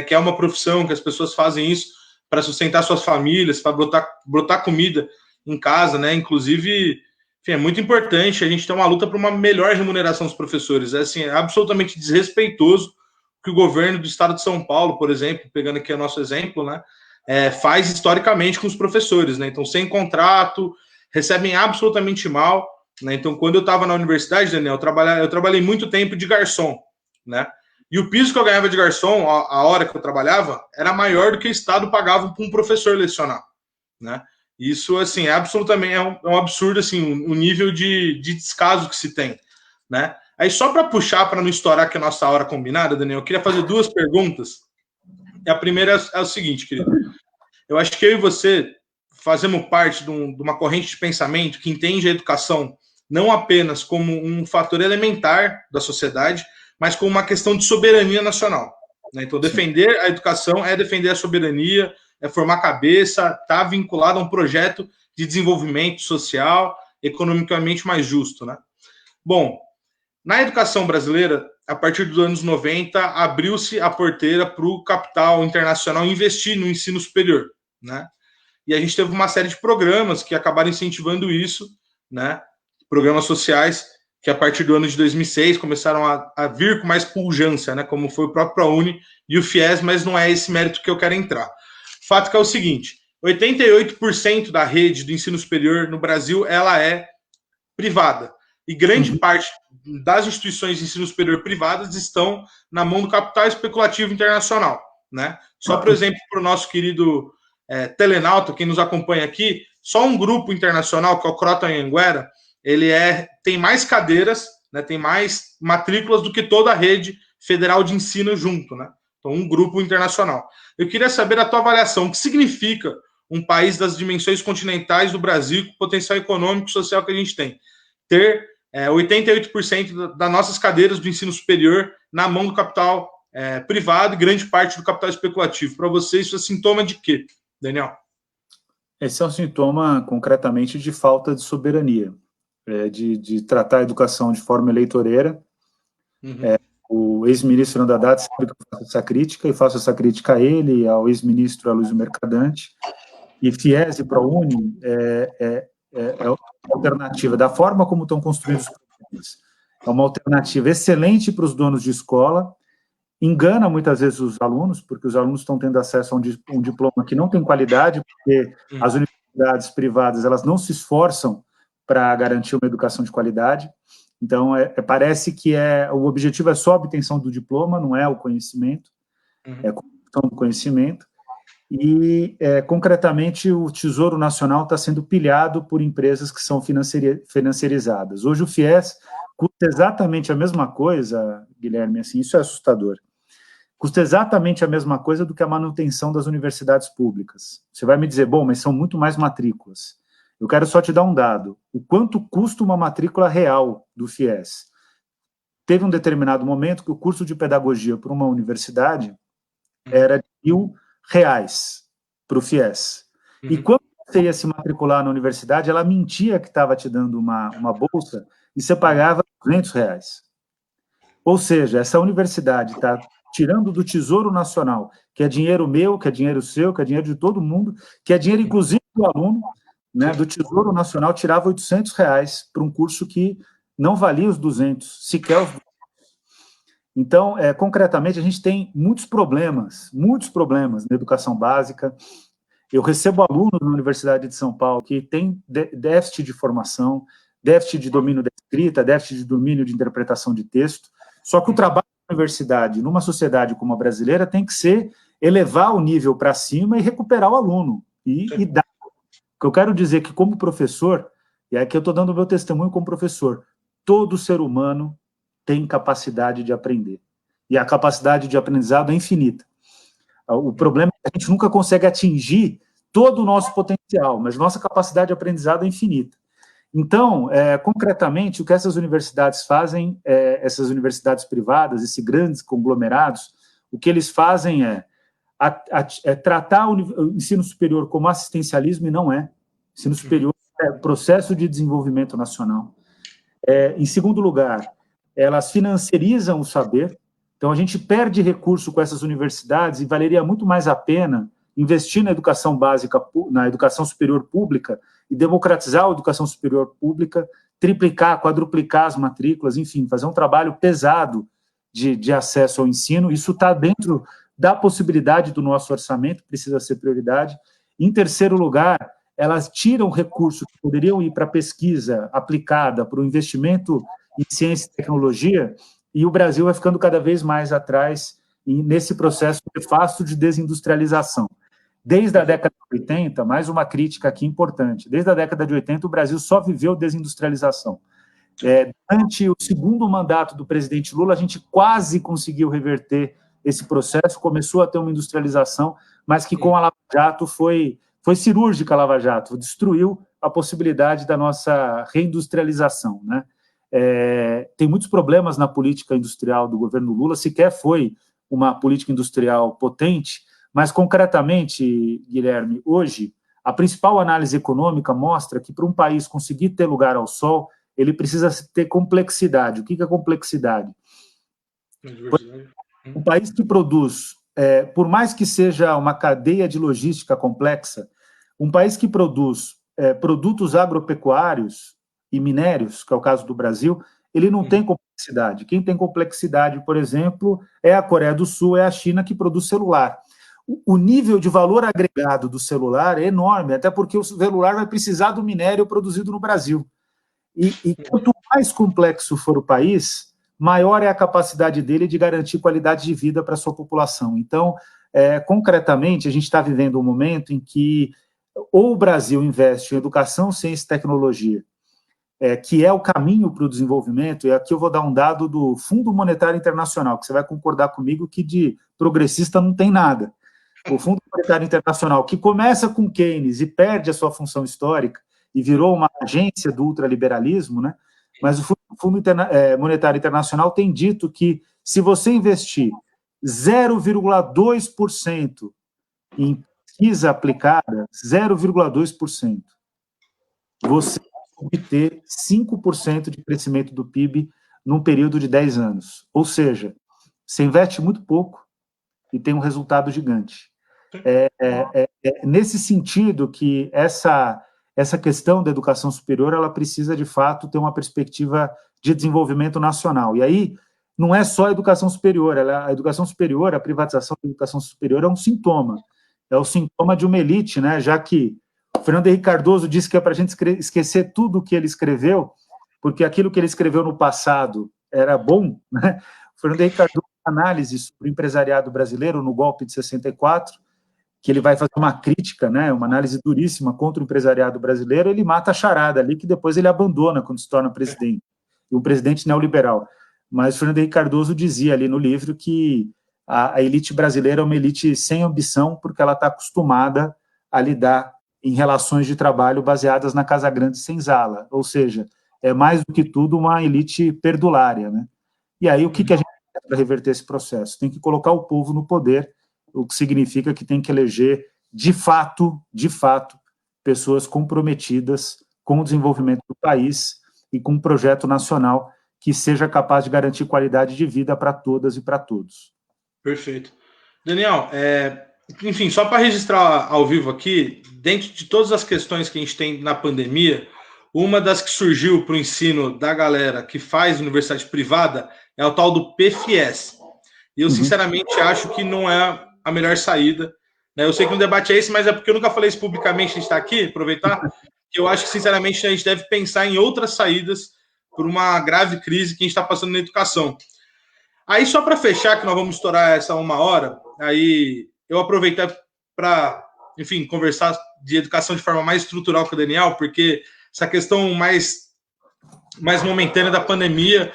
que é uma profissão, que as pessoas fazem isso para sustentar suas famílias, para brotar comida em casa, né, inclusive, enfim, é muito importante a gente ter uma luta por uma melhor remuneração dos professores. É absolutamente desrespeitoso que o governo do estado de São Paulo, por exemplo, pegando aqui o nosso exemplo, né, faz historicamente com os professores, né? Então, sem contrato, recebem absolutamente mal, né? Então, quando eu estava na universidade, Daniel, eu trabalhei muito tempo de garçom, né? E o piso que eu ganhava de garçom, a hora que eu trabalhava, era maior do que o estado pagava para um professor lecionar, né? Isso, assim, absolutamente um absurdo, assim, o nível de descaso que se tem, né? Aí, só para puxar, para não estourar que a nossa hora combinada, Daniel, eu queria fazer 2 perguntas. A primeira é o seguinte, querido. Eu acho que eu e você fazemos parte de uma corrente de pensamento que entende a educação não apenas como um fator elementar da sociedade, mas como uma questão de soberania nacional, né? Então, defender a educação é defender a soberania, é formar cabeça, está vinculado a um projeto de desenvolvimento social, economicamente mais justo, né? Bom, na educação brasileira, a partir dos anos 90, abriu-se a porteira para o capital internacional investir no ensino superior, né? E a gente teve uma série de programas que acabaram incentivando isso, né? Programas sociais que, a partir do ano de 2006, começaram a vir com mais pujança, né? Como foi o próprio ProUni e o FIES, mas não é esse mérito que eu quero entrar. O fato é o seguinte: 88% da rede do ensino superior no Brasil ela é privada. E grande parte das instituições de ensino superior privadas estão na mão do capital especulativo internacional, né? Só, por exemplo, para o nosso querido telenauta, quem nos acompanha aqui, só um grupo internacional, que é o Croton Anhanguera, ele tem mais cadeiras, né, tem mais matrículas do que toda a rede federal de ensino junto, né? Então, um grupo internacional. Eu queria saber a tua avaliação, o que significa um país das dimensões continentais do Brasil, com o potencial econômico e social que a gente tem, ter 88% das nossas cadeiras do ensino superior na mão do capital privado e grande parte do capital especulativo. Para você, isso é sintoma de quê, Daniel? Esse é um sintoma, concretamente, de falta de soberania, de tratar a educação de forma eleitoreira. O ex-ministro Fernando Haddad sabe que eu faço essa crítica, e faço essa crítica a ele, ao ex-ministro Aloysio Mercadante. E FIES e ProUni é uma alternativa, da forma como estão construídos os programas. É uma alternativa excelente para os donos de escola, engana muitas vezes os alunos, porque os alunos estão tendo acesso a um diploma que não tem qualidade, porque as universidades privadas elas não se esforçam para garantir uma educação de qualidade. Então, parece que o objetivo é só a obtenção do diploma, não é o conhecimento, é a construção do conhecimento. E, concretamente, o Tesouro Nacional está sendo pilhado por empresas que são financiarizadas. Hoje o FIES custa exatamente a mesma coisa, Guilherme, assim, isso é assustador. Custa exatamente a mesma coisa do que a manutenção das universidades públicas. Você vai me dizer, bom, mas são muito mais matrículas. Eu quero só te dar um dado. O quanto custa uma matrícula real do FIES? Teve um determinado momento que o curso de pedagogia para uma universidade era de R$ 1.000 para o FIES. E quando você ia se matricular na universidade, ela mentia que estava te dando uma bolsa e você pagava R$ 200. Ou seja, essa universidade está tirando do Tesouro Nacional, que é dinheiro meu, que é dinheiro seu, que é dinheiro de todo mundo, que é dinheiro, inclusive, do aluno, né, do Tesouro Nacional, tirava R$ 800 para um curso que não valia os 200, sequer os 200. Então, concretamente, a gente tem muitos problemas na educação básica. Eu recebo alunos na Universidade de São Paulo que têm déficit de formação, déficit de domínio da escrita, déficit de domínio de interpretação de texto. Só que o trabalho da universidade, numa sociedade como a brasileira, tem que ser elevar o nível para cima e recuperar o aluno. E dar. O que eu quero dizer é que, como professor, e aqui eu estou dando o meu testemunho como professor, todo ser humano tem capacidade de aprender. E a capacidade de aprendizado é infinita. O problema é que a gente nunca consegue atingir todo o nosso potencial, mas nossa capacidade de aprendizado é infinita. Então, concretamente, o que essas universidades fazem, essas universidades privadas, esses grandes conglomerados, o que eles fazem é tratar o ensino superior como assistencialismo, e não é. Ensino superior é processo de desenvolvimento nacional. Em segundo lugar, elas financiarizam o saber. Então, a gente perde recurso com essas universidades e valeria muito mais a pena investir na educação básica, na educação superior pública e democratizar a educação superior pública, triplicar, quadruplicar as matrículas, enfim, fazer um trabalho pesado de acesso ao ensino. Isso está dentro da possibilidade do nosso orçamento, precisa ser prioridade. Em terceiro lugar, elas tiram recursos que poderiam ir para a pesquisa aplicada, para o investimento em ciência e tecnologia, e o Brasil vai ficando cada vez mais atrás nesse processo nefasto de desindustrialização. Desde a década de 80, mais uma crítica aqui importante, desde a década de 80 o Brasil só viveu desindustrialização. Durante o segundo mandato do presidente Lula, a gente quase conseguiu reverter esse processo, começou a ter uma industrialização, mas que com a Lava Jato foi cirúrgica a Lava Jato, destruiu a possibilidade da nossa reindustrialização, né? Tem muitos problemas na política industrial do governo Lula, sequer foi uma política industrial potente, mas concretamente, Guilherme, hoje, a principal análise econômica mostra que para um país conseguir ter lugar ao sol, ele precisa ter complexidade. O que é complexidade? Um país que produz, por mais que seja uma cadeia de logística complexa, um país que produz produtos agropecuários e minérios, que é o caso do Brasil, ele não tem complexidade. Quem tem complexidade, por exemplo, é a Coreia do Sul, é a China, que produz celular. O nível de valor agregado do celular é enorme, até porque o celular vai precisar do minério produzido no Brasil. E quanto mais complexo for o país, maior é a capacidade dele de garantir qualidade de vida para a sua população. Então, concretamente, a gente está vivendo um momento em que ou o Brasil investe em educação, ciência e tecnologia, que é o caminho para o desenvolvimento, e aqui eu vou dar um dado do Fundo Monetário Internacional, que você vai concordar comigo que de progressista não tem nada. O Fundo Monetário Internacional, que começa com Keynes e perde a sua função histórica, e virou uma agência do ultraliberalismo, né? Mas o Fundo Monetário Internacional tem dito que se você investir 0,2% em pesquisa aplicada, 0,2%, você obter 5% de crescimento do PIB num período de 10 anos. Ou seja, você investe muito pouco e tem um resultado gigante. Nesse sentido que essa questão da educação superior, ela precisa, de fato, ter uma perspectiva de desenvolvimento nacional. E aí, não é só a educação superior, a educação superior, a privatização da educação superior é um sintoma. É o sintoma de uma elite, né? Já que o Fernando Henrique Cardoso disse que é para a gente esquecer tudo o que ele escreveu, porque aquilo que ele escreveu no passado era bom, né? O Fernando Henrique Cardoso, análise sobre o empresariado brasileiro no golpe de 64, que ele vai fazer uma crítica, né, uma análise duríssima contra o empresariado brasileiro, ele mata a charada ali, que depois ele abandona quando se torna presidente, e um presidente neoliberal. Mas o Fernando Henrique Cardoso dizia ali no livro que a elite brasileira é uma elite sem ambição, porque ela está acostumada a lidar em relações de trabalho baseadas na Casa Grande Senzala, ou seja, é mais do que tudo uma elite perdulária, né? E aí o que a gente tem para reverter esse processo? Tem que colocar o povo no poder, o que significa que tem que eleger de fato, pessoas comprometidas com o desenvolvimento do país e com um projeto nacional que seja capaz de garantir qualidade de vida para todas e para todos. Perfeito. Daniel, enfim, só para registrar ao vivo aqui, dentro de todas as questões que a gente tem na pandemia, uma das que surgiu para o ensino da galera que faz universidade privada é o tal do PFIES. E eu, sinceramente, acho que não é a melhor saída. Né? Eu sei que o debate é esse, mas é porque eu nunca falei isso publicamente, a gente está aqui, aproveitar, que eu acho que, sinceramente, a gente deve pensar em outras saídas por uma grave crise que a gente está passando na educação. Aí, só para fechar, que nós vamos estourar essa 1 hora, aí eu aproveitei para, enfim, conversar de educação de forma mais estrutural com o Daniel, porque essa questão mais momentânea da pandemia,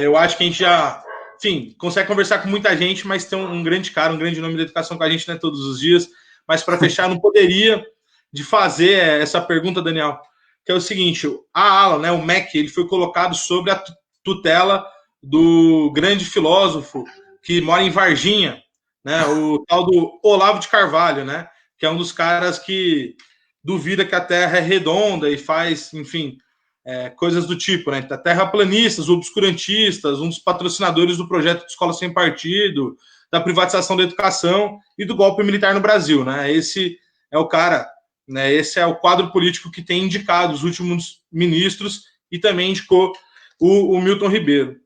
eu acho que a gente já, enfim, consegue conversar com muita gente, mas tem um grande cara, um grande nome da educação com a gente, né, todos os dias. Mas para fechar, não poderia de fazer essa pergunta, Daniel, que é o seguinte: a ala, né, o MEC, ele foi colocado sob a tutela do grande filósofo que mora em Varginha, né, o tal do Olavo de Carvalho, né, que é um dos caras que duvida que a Terra é redonda e faz, enfim, coisas do tipo, né, terraplanistas, obscurantistas, um dos patrocinadores do projeto de Escola Sem Partido, da privatização da educação e do golpe militar no Brasil, né, esse é o cara, né, esse é o quadro político que tem indicado os últimos ministros e também indicou o Milton Ribeiro.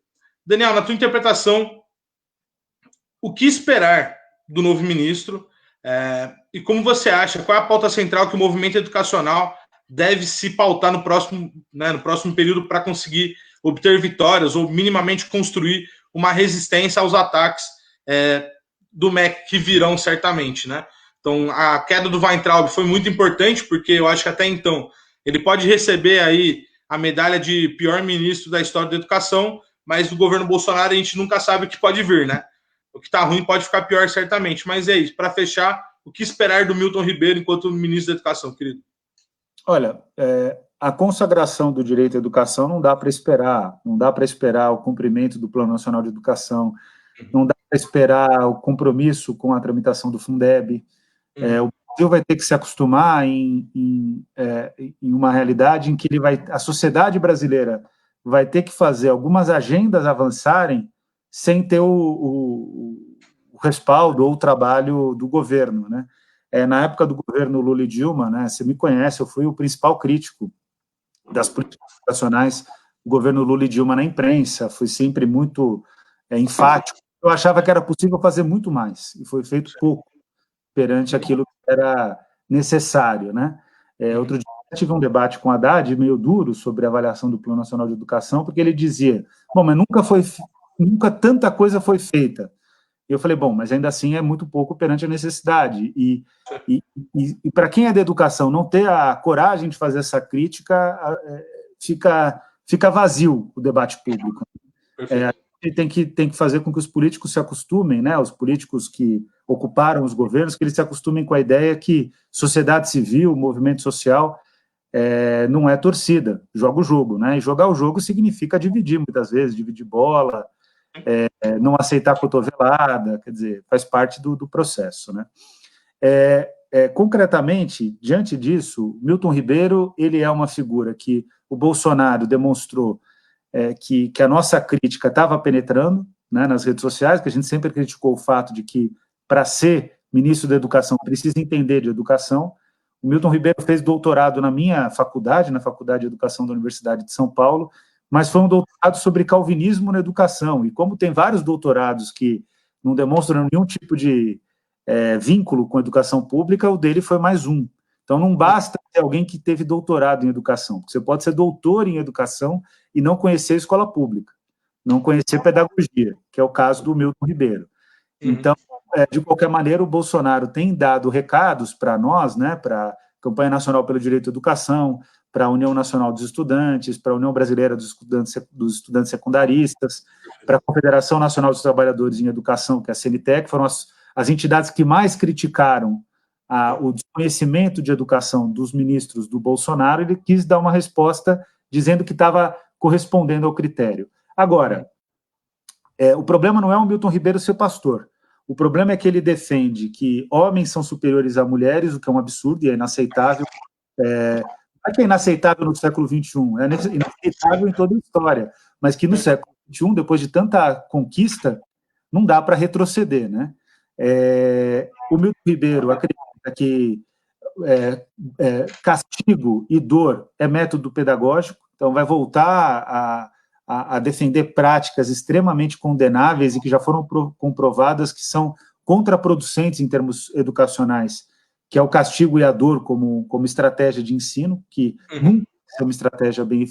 Daniel, na tua interpretação, o que esperar do novo ministro e como você acha, qual é a pauta central que o movimento educacional deve se pautar no próximo período para conseguir obter vitórias ou minimamente construir uma resistência aos ataques do MEC que virão certamente, né? Então, a queda do Weintraub foi muito importante, porque eu acho que até então ele pode receber aí a medalha de pior ministro da história da educação, mas do governo Bolsonaro a gente nunca sabe o que pode vir, né? O que está ruim pode ficar pior, certamente. Mas é isso. Para fechar, o que esperar do Milton Ribeiro enquanto ministro da Educação, querido? Olha, a consagração do direito à educação não dá para esperar. Não dá para esperar o cumprimento do Plano Nacional de Educação. Não dá para esperar o compromisso com a tramitação do Fundeb. O Brasil vai ter que se acostumar em uma realidade em que a sociedade brasileira vai ter que fazer algumas agendas avançarem sem ter o respaldo ou o trabalho do governo, né? Na época do governo Lula e Dilma, né, você me conhece, eu fui o principal crítico das políticas educacionais do governo Lula e Dilma na imprensa, fui sempre muito enfático. Eu achava que era possível fazer muito mais, e foi feito pouco perante aquilo que era necessário, né? Outro dia eu tive um debate com o Haddad, meio duro, sobre a avaliação do Plano Nacional de Educação, porque ele dizia, bom, mas nunca tanta coisa foi feita. E eu falei, bom, mas ainda assim é muito pouco perante a necessidade. E para quem é da educação, não ter a coragem de fazer essa crítica, fica vazio o debate público. Tem que fazer com que os políticos se acostumem, né, os políticos que ocuparam os governos, que eles se acostumem com a ideia que sociedade civil, movimento social, não é torcida, joga o jogo, né, e jogar o jogo significa dividir, muitas vezes, dividir bola, não aceitar cotovelada, quer dizer, faz parte do processo, né. Concretamente, diante disso, Milton Ribeiro, ele é uma figura que o Bolsonaro demonstrou que a nossa crítica estava penetrando, né, nas redes sociais, que a gente sempre criticou o fato de que, para ser ministro da Educação, precisa entender de educação. O Milton Ribeiro fez doutorado na minha faculdade, na Faculdade de Educação da Universidade de São Paulo, mas foi um doutorado sobre calvinismo na educação, e como tem vários doutorados que não demonstram nenhum tipo de vínculo com a educação pública, o dele foi mais um. Então, não basta ter alguém que teve doutorado em educação, porque você pode ser doutor em educação e não conhecer a escola pública, não conhecer pedagogia, que é o caso do Milton Ribeiro. Então, de qualquer maneira, o Bolsonaro tem dado recados para nós, né, para a Campanha Nacional pelo Direito à Educação, para a União Nacional dos Estudantes, para a União Brasileira dos Estudantes Secundaristas, para a Confederação Nacional dos Trabalhadores em Educação, que é a CNTE, que foram as entidades que mais criticaram o desconhecimento de educação dos ministros do Bolsonaro, ele quis dar uma resposta dizendo que estava correspondendo ao critério. Agora, o problema não é o Milton Ribeiro ser pastor. O problema é que ele defende que homens são superiores a mulheres, o que é um absurdo e é inaceitável. Não é que é inaceitável no século XXI, é inaceitável em toda a história, mas que no século XXI, depois de tanta conquista, não dá para retroceder, né? O Milton Ribeiro acredita que castigo e dor é método pedagógico, então vai voltar a defender práticas extremamente condenáveis e que já foram comprovadas que são contraproducentes em termos educacionais, que é o castigo e a dor como estratégia de ensino, que nunca é uma estratégia bem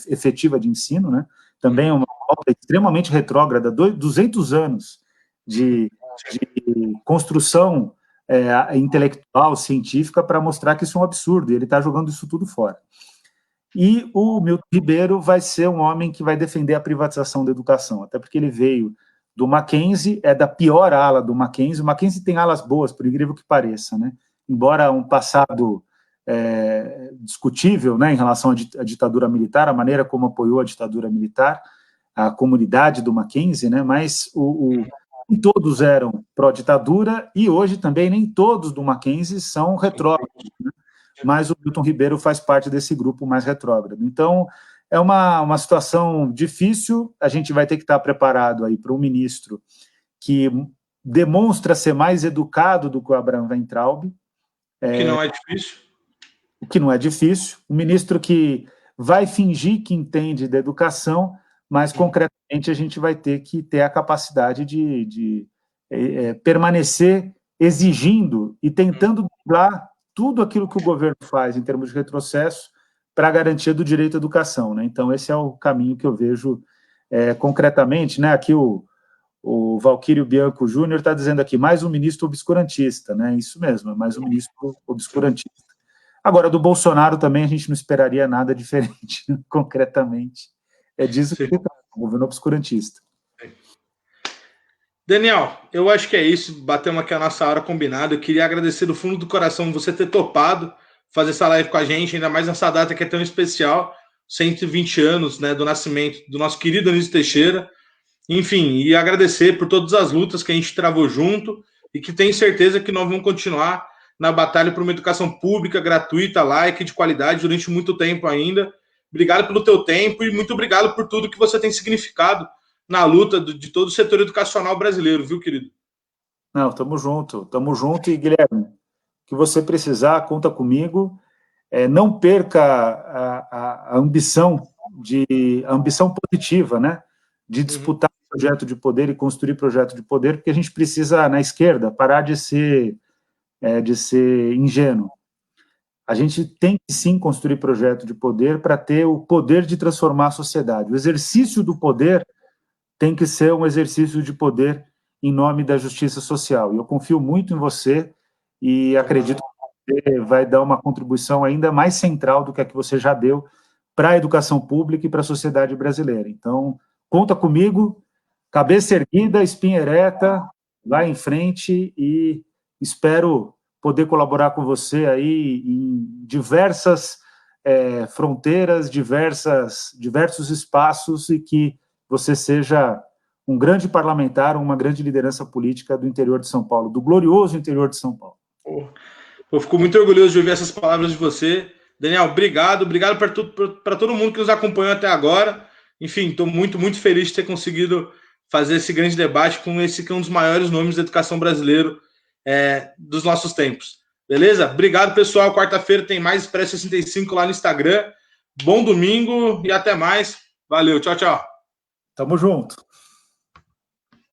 efetiva de ensino, né? Também é uma obra extremamente retrógrada, 200 anos de construção intelectual, científica, para mostrar que isso é um absurdo, e ele está jogando isso tudo fora. E o Milton Ribeiro vai ser um homem que vai defender a privatização da educação, até porque ele veio do Mackenzie, é da pior ala do Mackenzie. O Mackenzie tem alas boas, por incrível que pareça, né? Embora um passado discutível, né, em relação à ditadura militar, a maneira como apoiou a ditadura militar, a comunidade do Mackenzie, né, mas nem todos eram pró-ditadura e hoje também nem todos do Mackenzie são retrógrados, né? Mas o Milton Ribeiro faz parte desse grupo mais retrógrado. Então, é uma situação difícil, a gente vai ter que estar preparado aí para um ministro que demonstra ser mais educado do que o Abraham Weintraub. Que não é difícil. O que não é difícil. Um ministro que vai fingir que entende da educação, mas concretamente a gente vai ter que ter a capacidade de permanecer exigindo e tentando driblar tudo aquilo que o governo faz em termos de retrocesso para a garantia do direito à educação, né? Então, esse é o caminho que eu vejo concretamente, né? Aqui o Valquírio Bianco Júnior está dizendo aqui, mais um ministro obscurantista, né? Isso mesmo, é mais um ministro obscurantista. Agora, do Bolsonaro também a gente não esperaria nada diferente, concretamente. É disso que está o governo obscurantista. Daniel, eu acho que é isso, batemos aqui a nossa hora combinada. Eu queria agradecer do fundo do coração você ter topado fazer essa live com a gente, ainda mais nessa data que é tão especial, 120 anos, né, do nascimento do nosso querido Anísio Teixeira. Enfim, e agradecer por todas as lutas que a gente travou junto e que tenho certeza que nós vamos continuar na batalha por uma educação pública, gratuita, laica e de qualidade durante muito tempo ainda. Obrigado pelo teu tempo e muito obrigado por tudo que você tem significado na luta de todo o setor educacional brasileiro, viu, querido? Não, tamo junto e, Guilherme, que você precisar, conta comigo. Não perca a ambição positiva, né, de disputar projeto de poder e construir projeto de poder, porque a gente precisa, na esquerda, parar de ser ingênuo. A gente tem que, sim, construir projeto de poder para ter o poder de transformar a sociedade. O exercício do poder tem que ser um exercício de poder em nome da justiça social. E eu confio muito em você e acredito que você vai dar uma contribuição ainda mais central do que a que você já deu para a educação pública e para a sociedade brasileira. Então, conta comigo, cabeça erguida, espinha ereta, vai em frente e espero poder colaborar com você aí em diversas fronteiras, diversos espaços e que você seja um grande parlamentar, uma grande liderança política do interior de São Paulo, do glorioso interior de São Paulo. Eu fico muito orgulhoso de ouvir essas palavras de você. Daniel, obrigado para todo mundo que nos acompanhou até agora. Enfim, estou muito, muito feliz de ter conseguido fazer esse grande debate com esse que é um dos maiores nomes da educação brasileira dos nossos tempos. Beleza? Obrigado, pessoal. Quarta-feira tem mais Expresso 65 lá no Instagram. Bom domingo e até mais. Valeu, tchau, tchau. Tamo junto.